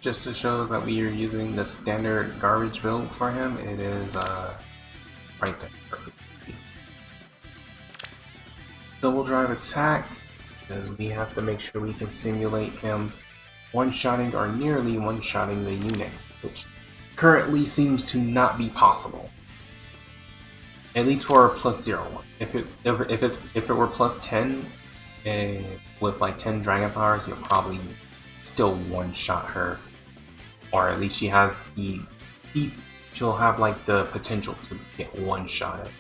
Just to show that we are using the standard garbage build for him, it is right there. Perfect. Double drive attack, because we have to make sure we can simulate him one-shotting or nearly one-shotting the unit, which currently seems to not be possible. At least for a +0 one. If it were +10 with like 10 dragon powers, you'll probably still one-shot her, or at least she has she'll have like the potential to get one-shotted.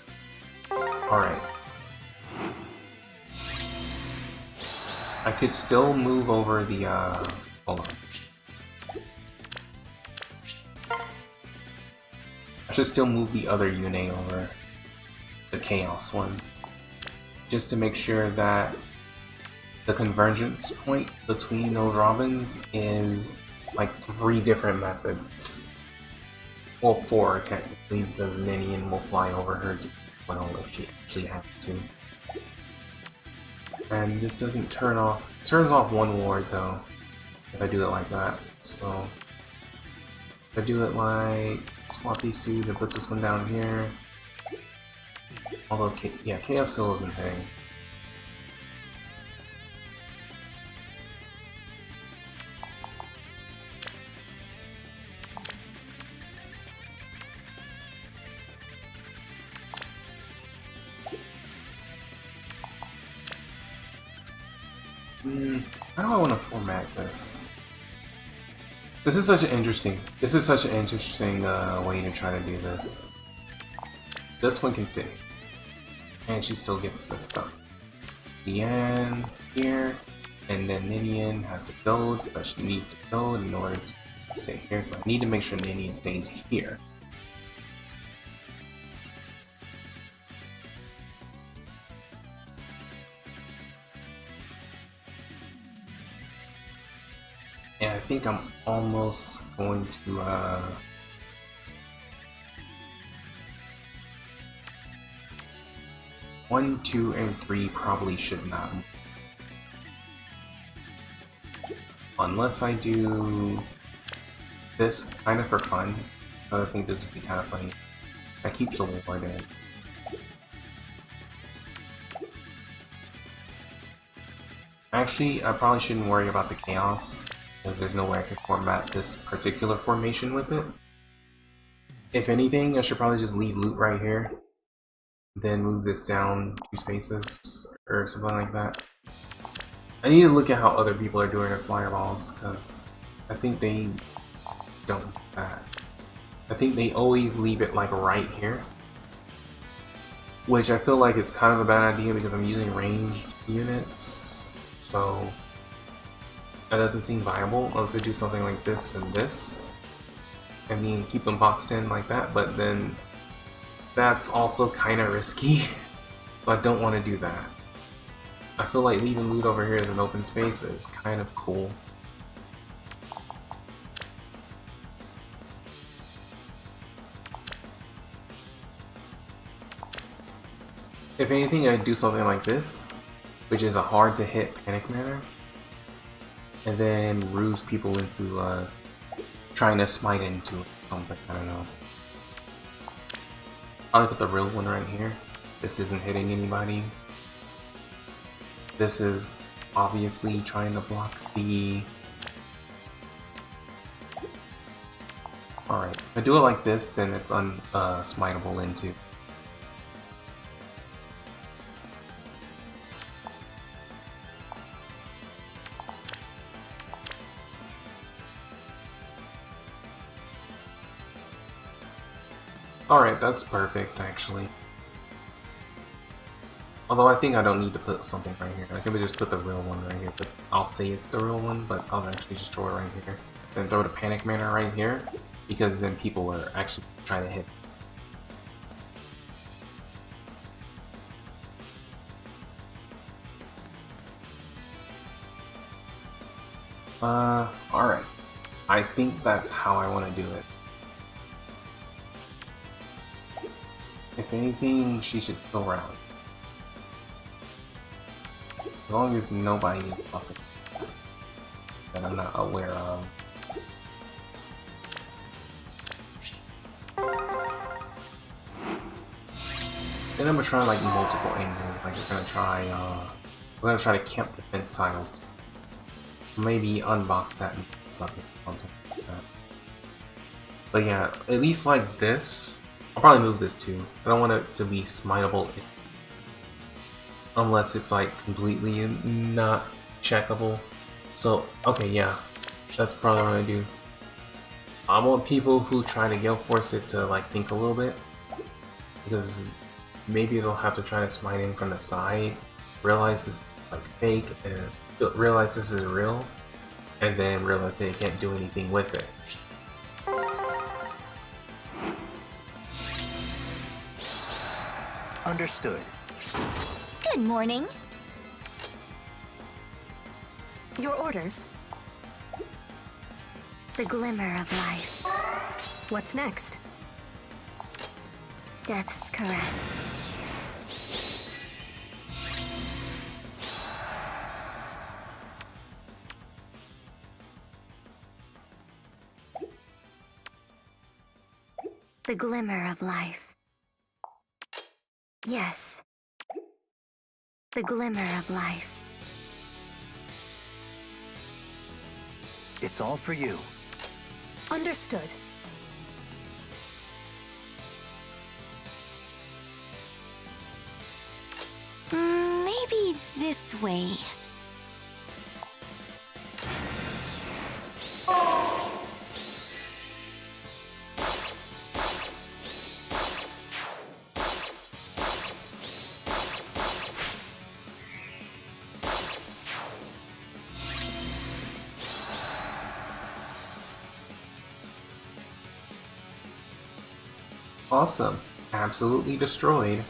All right. I could still move over the hold on. I should still move the other Yune over. The Chaos one. Just to make sure that the convergence point between those Robins is like 3 different methods. Well, 4 technically, because Ninian will fly over her if she actually has to. And this doesn't turn off. It turns off 1 ward though, if I do it like that. So if I do it like swap these 2, that puts this one down here. Although, yeah, Chaos still isn't hitting. How do I want to format this? This is such an interesting way to try to do this. This one can sit, and she still gets this stuff. Leanne here, and then Ninian has to build, but she needs to build in order to stay here. So I need to make sure Ninian stays here. And I think I'm almost going to 1, 2, and 3 probably should not. Unless I do this kind of for fun. I think this would be kind of funny. That keeps a ward in. Actually, I probably shouldn't worry about the chaos, because there's no way I can format this particular formation with it. If anything, I should probably just leave loot right here, then move this down 2 spaces, or something like that. I need to look at how other people are doing their fireballs, because I think they don't do that. I think they always leave it like right here, which I feel like is kind of a bad idea because I'm using ranged units, so that doesn't seem viable unless I do something like this and this. I mean, keep them boxed in like that, but then that's also kind of risky, so I don't want to do that. I feel like leaving loot over here as an open space is kind of cool. If anything, I'd do something like this, which is a hard to hit panic manner, and then ruse people into trying to smite into something, I don't know. I'll put the real one right here. This isn't hitting anybody. This is obviously trying to block the... Alright, if I do it like this, then it's smiteable into. Alright, that's perfect, actually. Although I think I don't need to put something right here. I can just put the real one right here, but I'll say it's the real one, but I'll actually just throw it right here. Then throw the panic manner right here, because then people are actually trying to hit. Alright. I think that's how I want to do it. If anything, she should still round. As long as nobody is fucking that I'm not aware of. Then I'm gonna try like multiple angles. Like we're gonna try to camp defense tiles. Maybe unbox that and something like that. But yeah, at least like this. I'll probably move this too. I don't want it to be smiteable unless it's like completely not checkable. So, okay, yeah, that's probably what I do. I want people who try to Gale Force it to like think a little bit, because maybe they'll have to try to smite in from the side, realize this is like fake, and realize this is real, and then realize they can't do anything with it. Understood. Good morning. Your orders. The glimmer of life. What's next? Death's caress. The glimmer of life. Yes. The glimmer of life. It's all for you. Understood. Maybe this way. Awesome. Absolutely destroyed.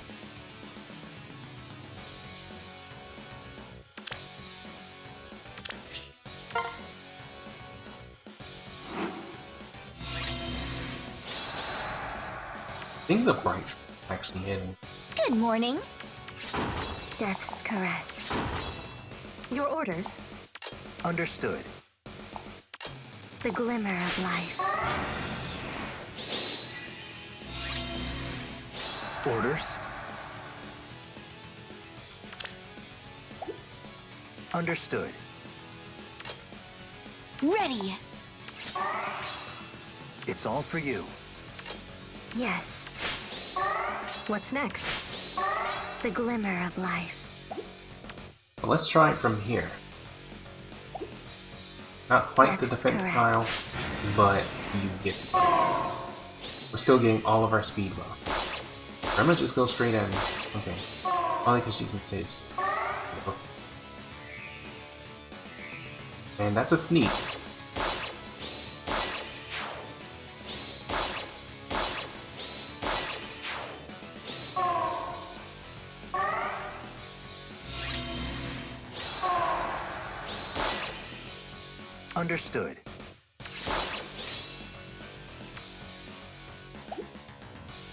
I think the bright actually hitting. Good morning. Death's caress. Your orders? Understood. The glimmer of life. Orders? Understood. Ready. It's all for you. Yes. What's next? The glimmer of life. But let's try it from here. Not quite the Death's defense caress. tile, but you get it. We're still getting all of our speed buffs. I'm gonna just go straight in. Okay. Only because she can taste. And that's a sneak. Understood.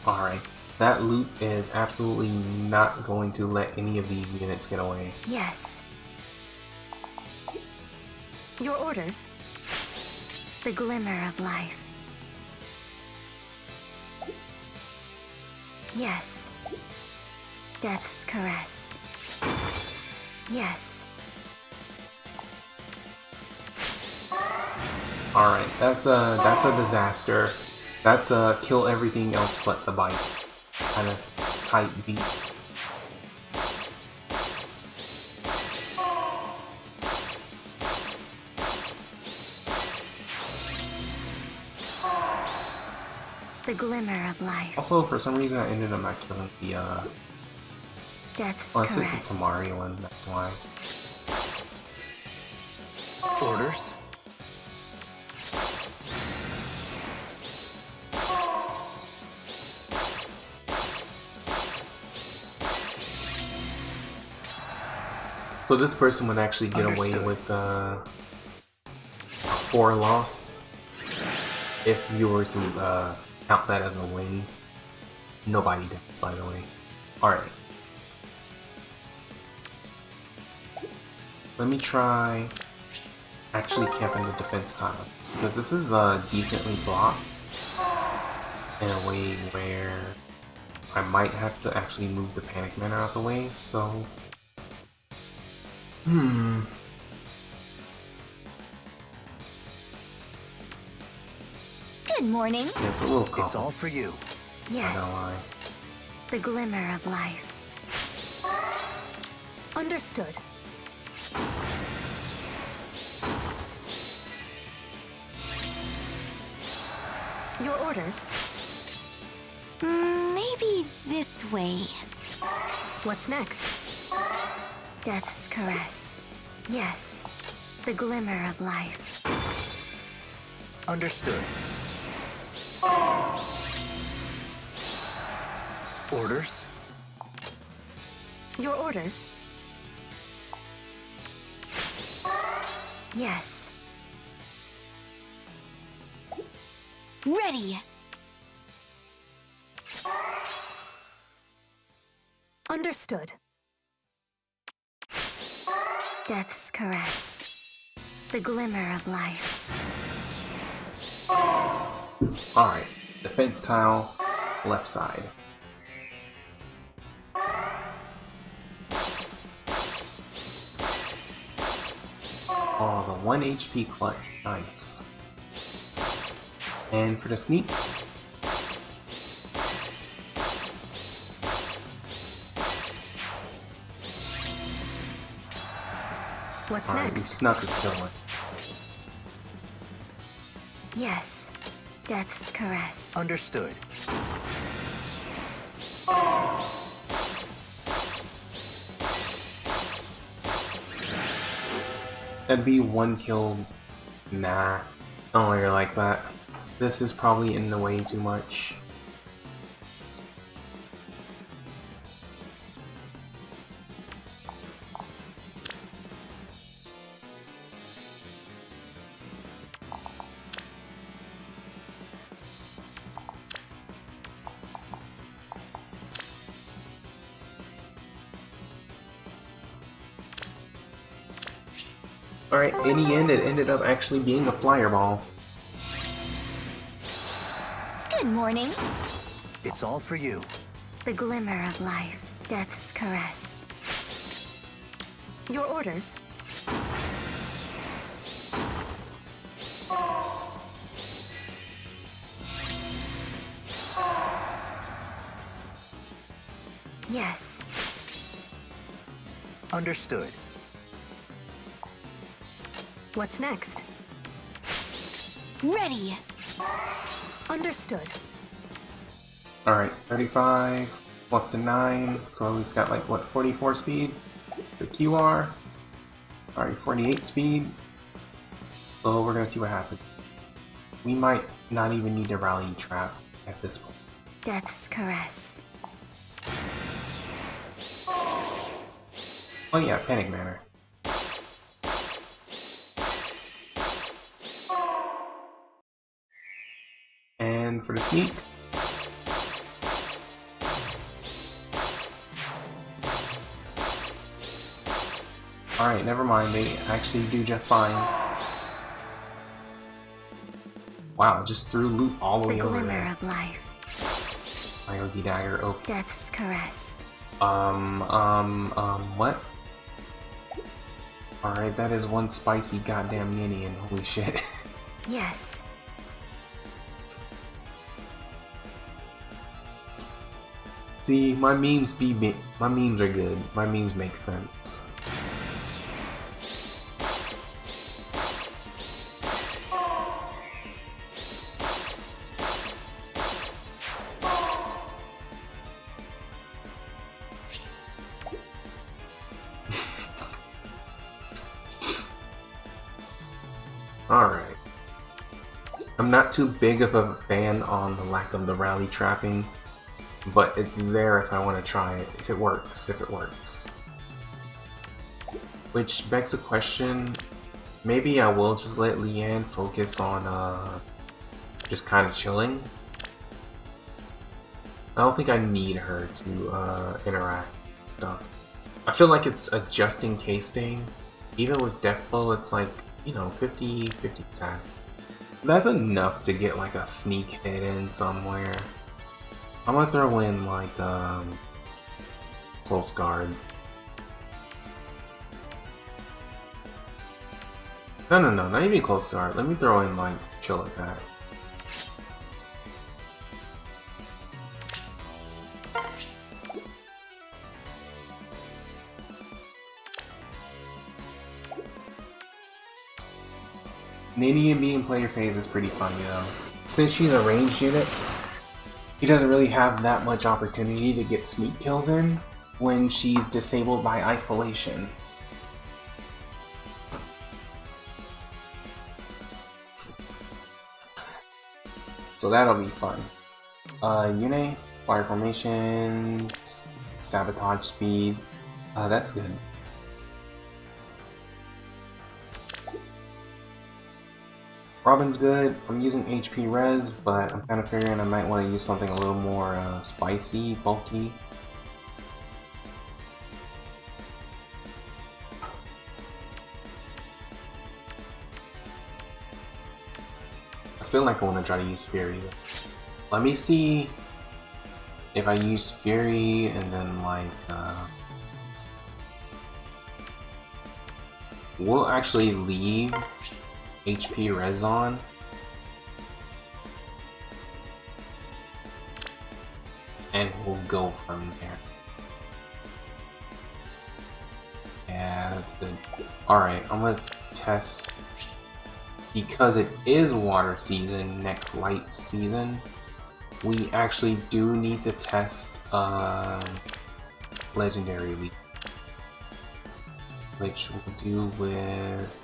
Alright. That loot is absolutely not going to let any of these units get away. Yes. Your orders? The glimmer of life. Yes. Death's caress. Yes. Alright, that's a disaster. That's a kill everything else but the bite kind of tight beat. The glimmer of life. Also, for some reason, I ended up not killing the Death's well, I sent the caress. Tamari one, that's why. Orders? So this person would actually get away Understood. with 4 loss if you were to count that as a win. Nobody does, by the way. Alright. Let me try actually camping the defense tile, because this is decently blocked in a way where I might have to actually move the panic mana out the way, so Good morning. yeah, it's a little It's complicated. all for you. I don't Yes. lie. The glimmer of life. Understood. Your orders? Maybe this way. What's next? Death's caress. Yes. The glimmer of life. Understood. Orders? Your orders? Yes. Ready. Understood. Death's caress. The glimmer of life. Alright, defense tile, left side. Oh, the 1 HP clutch. Nice. And for the sneak. What's Alright, we next? snuck a kill one. Yes. Death's caress. Understood. That'd be 1 kill. Nah, I don't really like that. This is probably in the way too much. Alright, in the end, it ended up actually being a flyer ball. Good morning. It's all for you. The glimmer of life. Death's caress. Your orders. Yes. Understood. What's next? Ready. Understood. Alright, 35 plus the 9, so he's got like, what, 44 speed? The QR. Alright, 48 speed. So we're gonna see what happens. We might not even need to rally trap at this point. Death's caress. Oh yeah, panic manner. And for the sneak. Alright, never mind, they actually do just fine. Wow, just threw loot all the The way over glimmer there. of life. IoT dagger, oh. Death's caress. What? Alright, that is one spicy goddamn minion, holy shit. Yes. See, my memes my memes are good. My memes make sense. Alright. I'm not too big of a fan on the lack of the rally trapping, but it's there if I want to try it, if it works. Which begs the question, maybe I will just let Leanne focus on just kind of chilling. I don't think I need her to interact with stuff. I feel like it's a just in case thing. Even with Deathblow, it's like, you know, 50-50 attack. That's enough to get like a sneak hit in somewhere. I'm gonna throw in like close guard. No, not even close guard. Let me throw in like chill attack. Nini being player phase is pretty funny though. Since she's a ranged unit, she doesn't really have that much opportunity to get sneak kills in when she's disabled by isolation. So that'll be fun. Yune, fire formations, sabotage speed. That's good. Robin's good. I'm using HP res, but I'm kind of figuring I might want to use something a little more spicy, bulky. I feel like I want to try to use Fury. Let me see if I use Fury and then like we'll actually leave HP res on. And we'll go from there. Yeah, that's good. Alright, I'm gonna test, because it is water season, next light season, we actually do need to test Legendary Leap, which we'll do with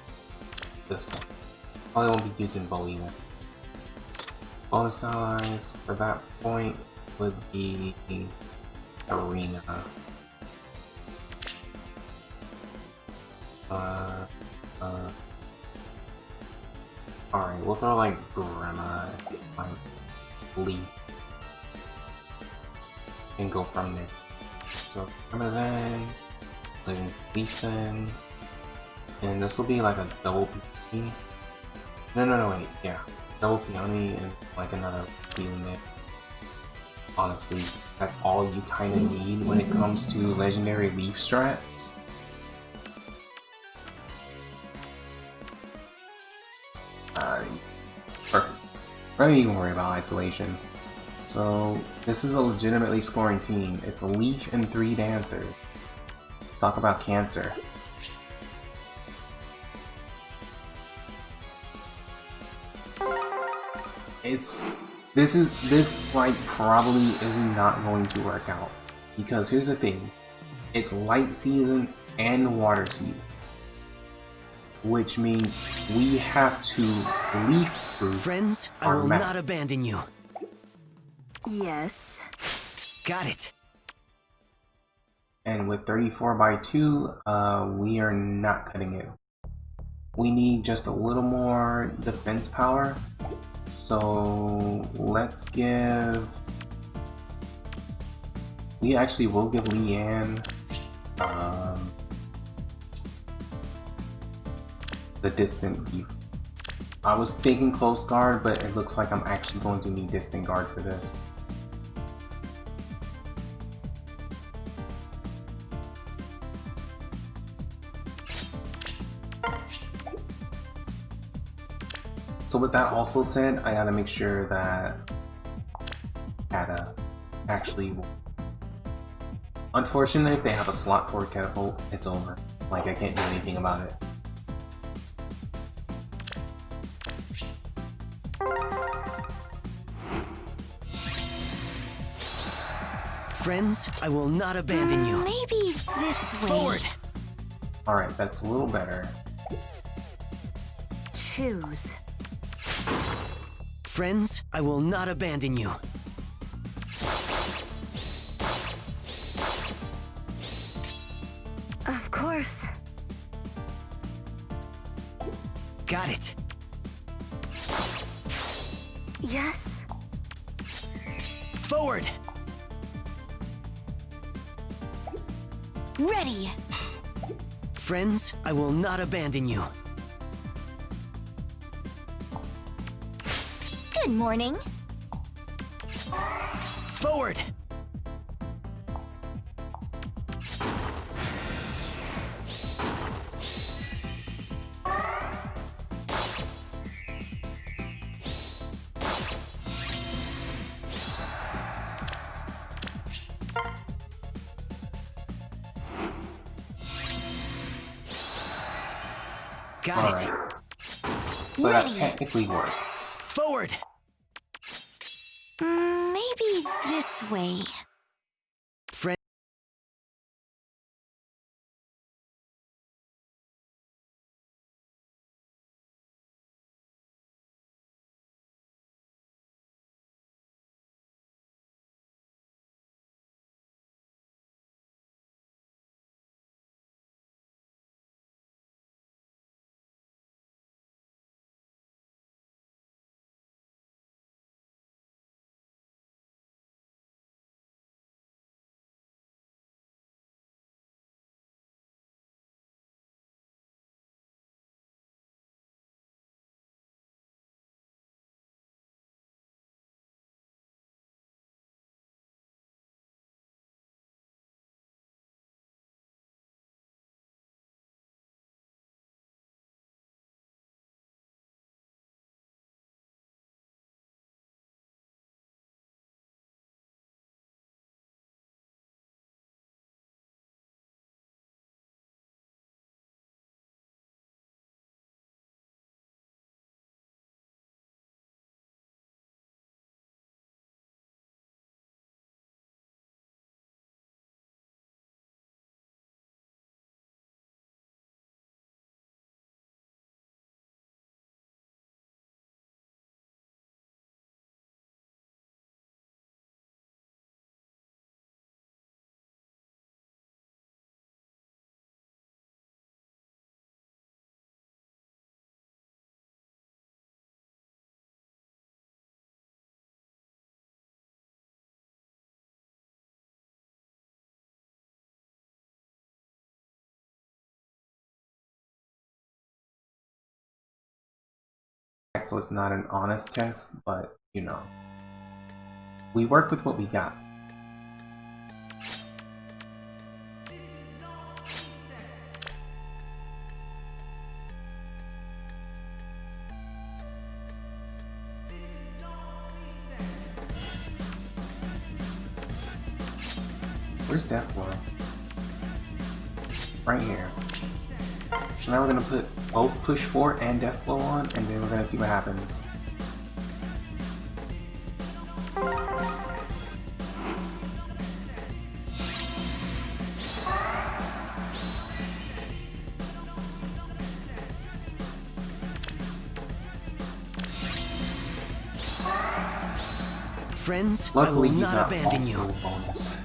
this one. Probably won't be using Bolina. Bonus size for that point would be Arena. Alright, we'll throw like Grandma, like Leaf, and go from there. So Grandma then, Legend Leafson, And this will be like a double peony. No, wait, yeah. Double peony and like another ceiling there. Honestly, that's all you kind of need when it comes to legendary leaf strats. Perfect. Don't even worry about isolation. So, this is a legitimately scoring team. It's a Leaf and 3 Dancers. Talk about cancer. This like probably is not going to work out. Because here's the thing. It's light season and water season. Which means we have to leaf-proof Friends, I our will map. not abandon you. Yes. Got it. And with 34x2, we are not cutting it. We need just a little more defense power. So let's give... We actually will give Leanne the distant leaf. I was thinking close guard, but it looks like I'm actually going to need distant guard for this. So with that also said, I gotta make sure that Kata actually will. Unfortunately, if they have a slot for a catapult, it's over. Like, I can't do anything about it. Friends, I will not abandon you. Maybe this way. Forward. Alright, that's a little better. Choose. Friends, I will not abandon you. Of course. Got it. Yes. Forward. Ready. Friends, I will not abandon you. Good morning. Forward. Got it. Alright. So that Ready. technically works. Forward. Maybe this way. right, so it's not an honest test, but you know, we work with what we got. Where's Deathblow? Right here. So now we're gonna put both Push 4 and Deathblow on, and then we're gonna see what happens. Friends, Luckily, I will he's not not abandon also you. bonus,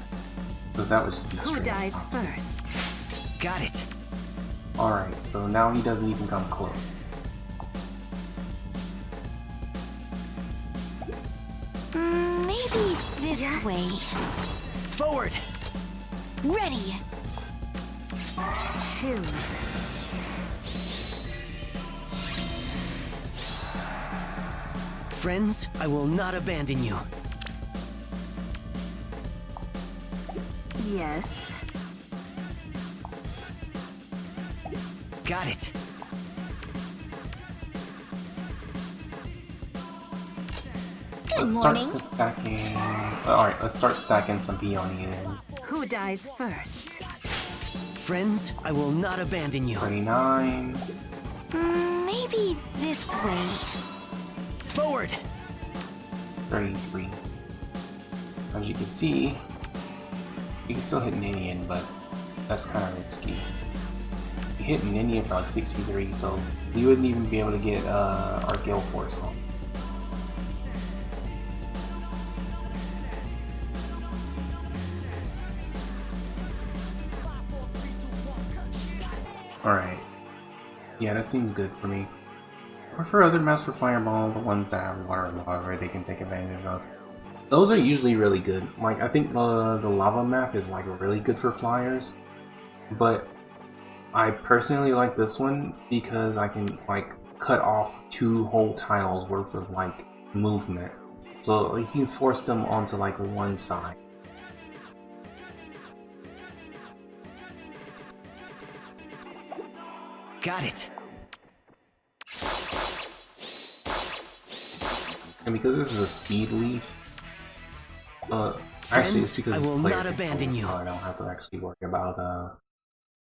because that would just be Who straight dies up. first? Got it. Alright, so now he doesn't even come close. Maybe this Yes. way. Forward. Ready. Choose. Friends, I will not abandon you. Yes. Got it. Let's morning. start stacking. Alright, let's start stacking some Peonian. Who dies first? Friends, I will not abandon you. 29. Maybe this way. Forward. 33. As you can see, you can still hit Ninian, but that's kind of risky. You hit Ninian for like 63, so we wouldn't even be able to get our Gale Force on. Alright. Yeah, that seems good for me. Or for other maps for Fireball, the ones that have water lava they can take advantage of. Those are usually really good. Like, I think the lava map is like really good for flyers. But I personally like this one because I can like cut off 2 whole tiles worth of like movement. So you can force them onto like one side. Got it. And because this is a speed leaf, actually Friends, it's because I it's will player not abandon controlled, you. so I don't have to actually worry about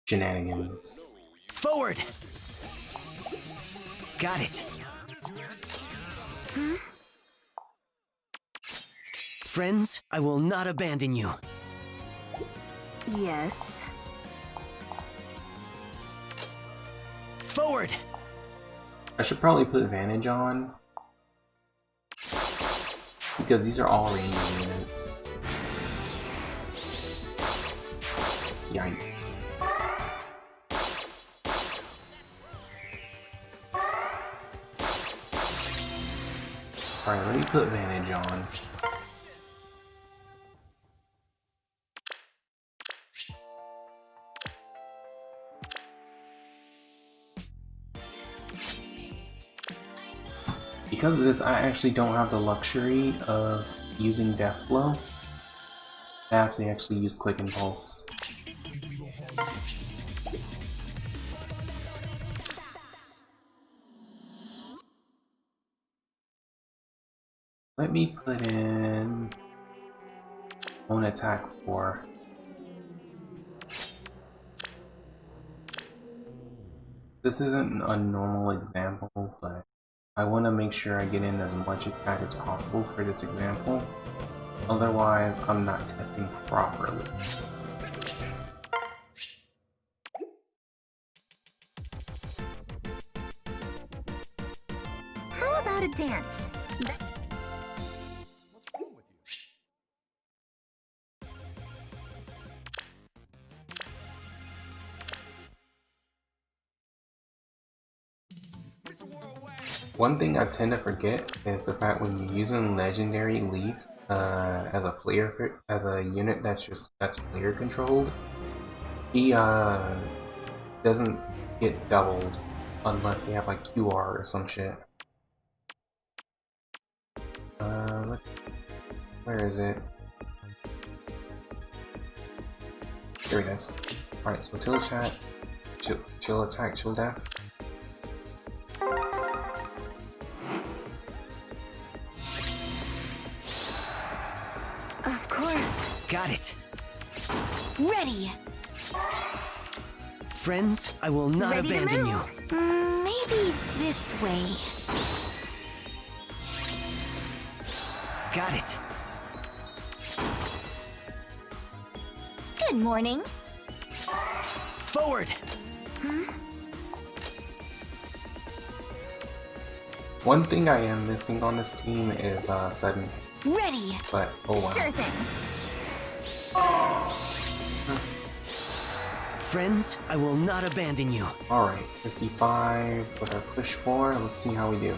shenanigans. Forward. Got it. Friends, I will not abandon you. Yes. Forward. I should probably put Vantage on, because these are all ranging units. Yikes. Alright, let me put Vantage on. Because of this, I actually don't have the luxury of using Death Blow. I have to actually use Quick Impulse. Let me put in Own Attack 4. This isn't a normal example, but I want to make sure I get in as much attack as possible for this example. Otherwise, I'm not testing properly. How about a dance? One thing I tend to forget is the fact when you're using Legendary Leaf as a unit that's player controlled, he doesn't get doubled unless they have like QR or some shit. Where is it? Here it is. Alright, so chill chat, chill attack, chill death. Of course. Got it. Ready. Friends, I will not Ready to abandon you. move. Maybe this way. Got it. Good morning. Forward. One thing I am missing on this team is sudden, Ready. but oh wow. Sure thing. Friends, I will not abandon you. Alright, 55 with our push 4, let's see how we do.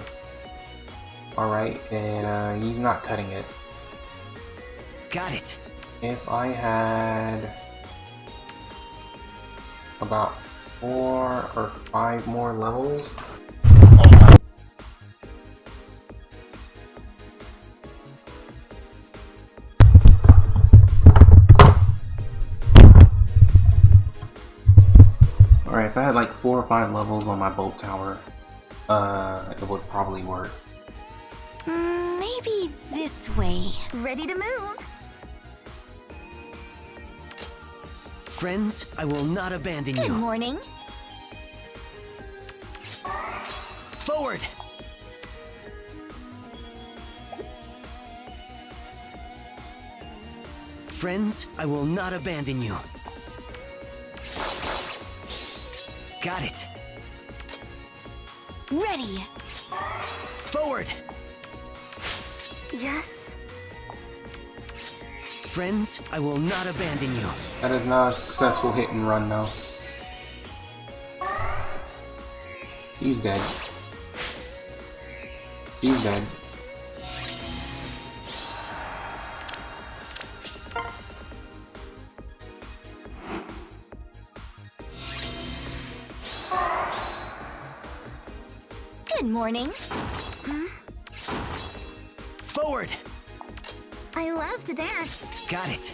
Alright, and he's not cutting it. Got it. If I had about 4 or 5 more levels, alright, if I had like 4 or 5 levels on my bolt tower, it would probably work. Maybe this way. Ready to move. Friends, I will not abandon Good you. morning. Forward. Friends, I will not abandon you. Got it. Ready. Forward. Yes. Friends, I will not abandon you. That is not a successful hit and run though. He's dead. He's dead. Good morning. Forward. I love to dance. Got it.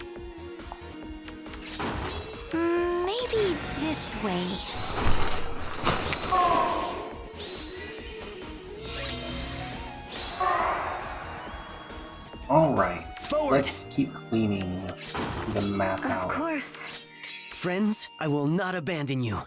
Maybe this way. Alright, Forward. let's keep cleaning the map Of out. course. Friends, I will not abandon you.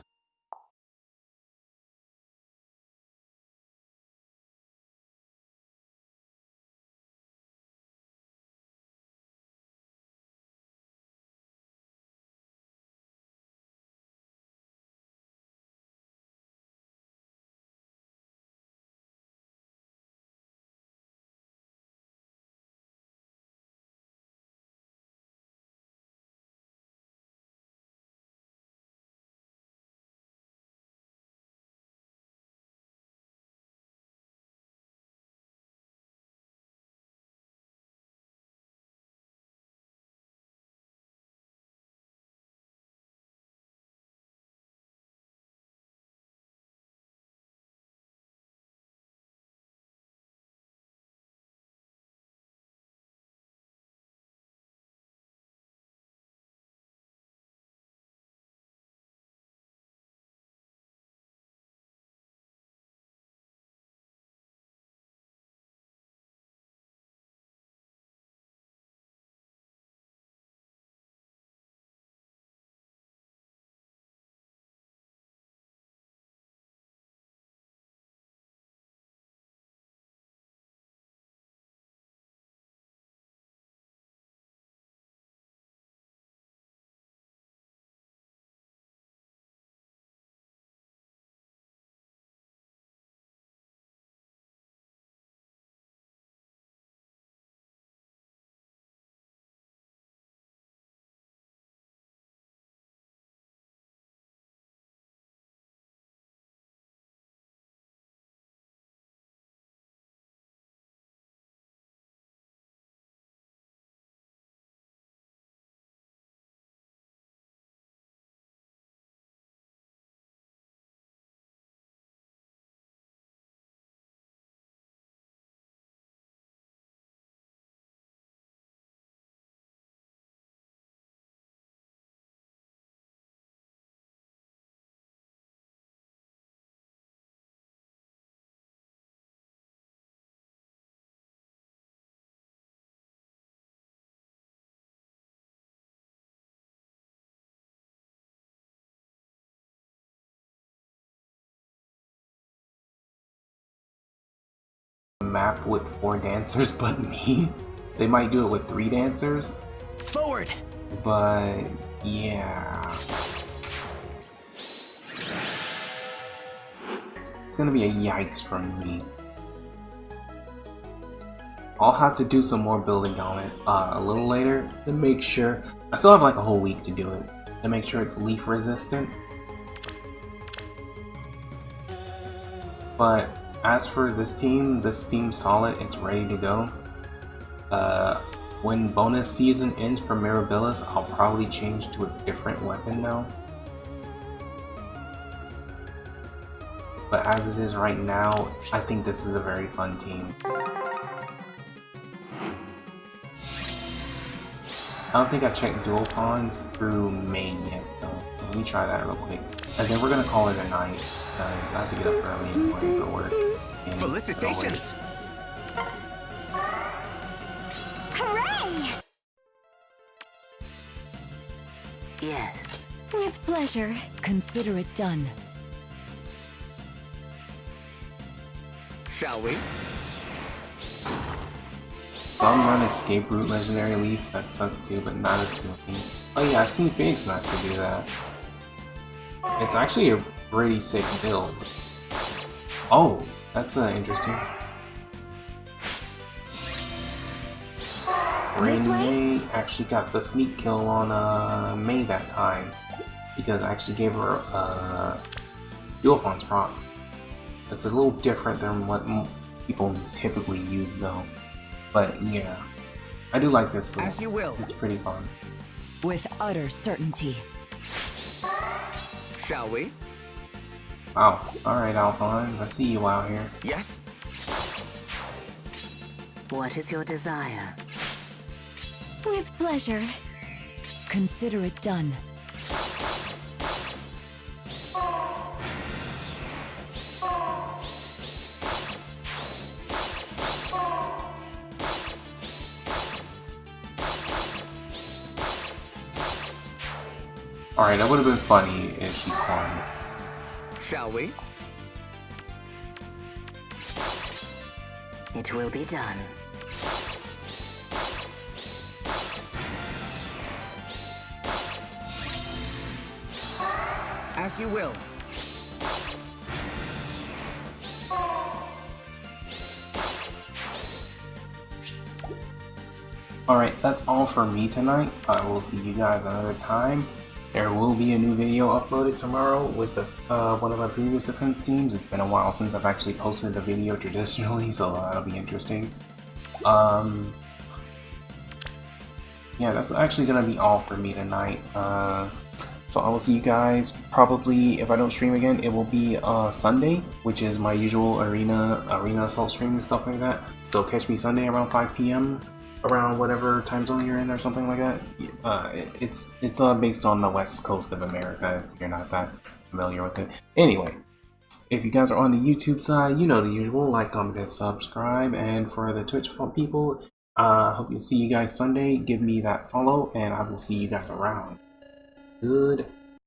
map with 4 dancers but me. They might do it with 3 dancers. Forward! But yeah. It's gonna be a yikes from me. I'll have to do some more building on it a little later to make sure. I still have like a whole week to do it to make sure it's leaf resistant. But as for this team's solid. It's ready to go. When bonus season ends for Mirabilis, I'll probably change to a different weapon now. But as it is right now, I think this is a very fun team. I don't think I checked dual pawns through main yet though. Let me try that real quick. And then we're gonna call it a night, because I have to get up early in the morning for work. And Felicitations! Hooray! Yes. With pleasure. Consider it done. Shall we? Some run escape route legendary leaf, that sucks too, but not as soon. Oh yeah, I've seen Phoenix Master do that. It's actually a pretty sick build. Oh, that's interesting. Rainy actually got the sneak kill on May that time because I actually gave her dual fonts prop. It's a little different than what people typically use though. But yeah, I do like this build. As you will. It's pretty fun. With utter certainty. Shall we? Wow. Alright, Alphonse. I see you out here. Yes? What is your desire? With pleasure. Consider it done. Alright, that would have been funny if she climbed. Shall we? It will be done. As you will. Alright, that's all for me tonight. I will see you guys another time. There will be a new video uploaded tomorrow with one of our previous defense teams. It's been a while since I've actually posted a video traditionally, so that'll be interesting. Yeah, that's actually gonna be all for me tonight. So I will see you guys probably, if I don't stream again, it will be Sunday, which is my usual arena assault stream and stuff like that. So catch me Sunday around 5 PM. Around whatever time zone you're in or something like that. It's based on the west coast of America, if you're not that familiar with it. Anyway, if you guys are on the YouTube side, you know the usual, like, comment, and subscribe. And for the Twitch people, hope to see you guys Sunday. Give me that follow, and I will see you guys around. Good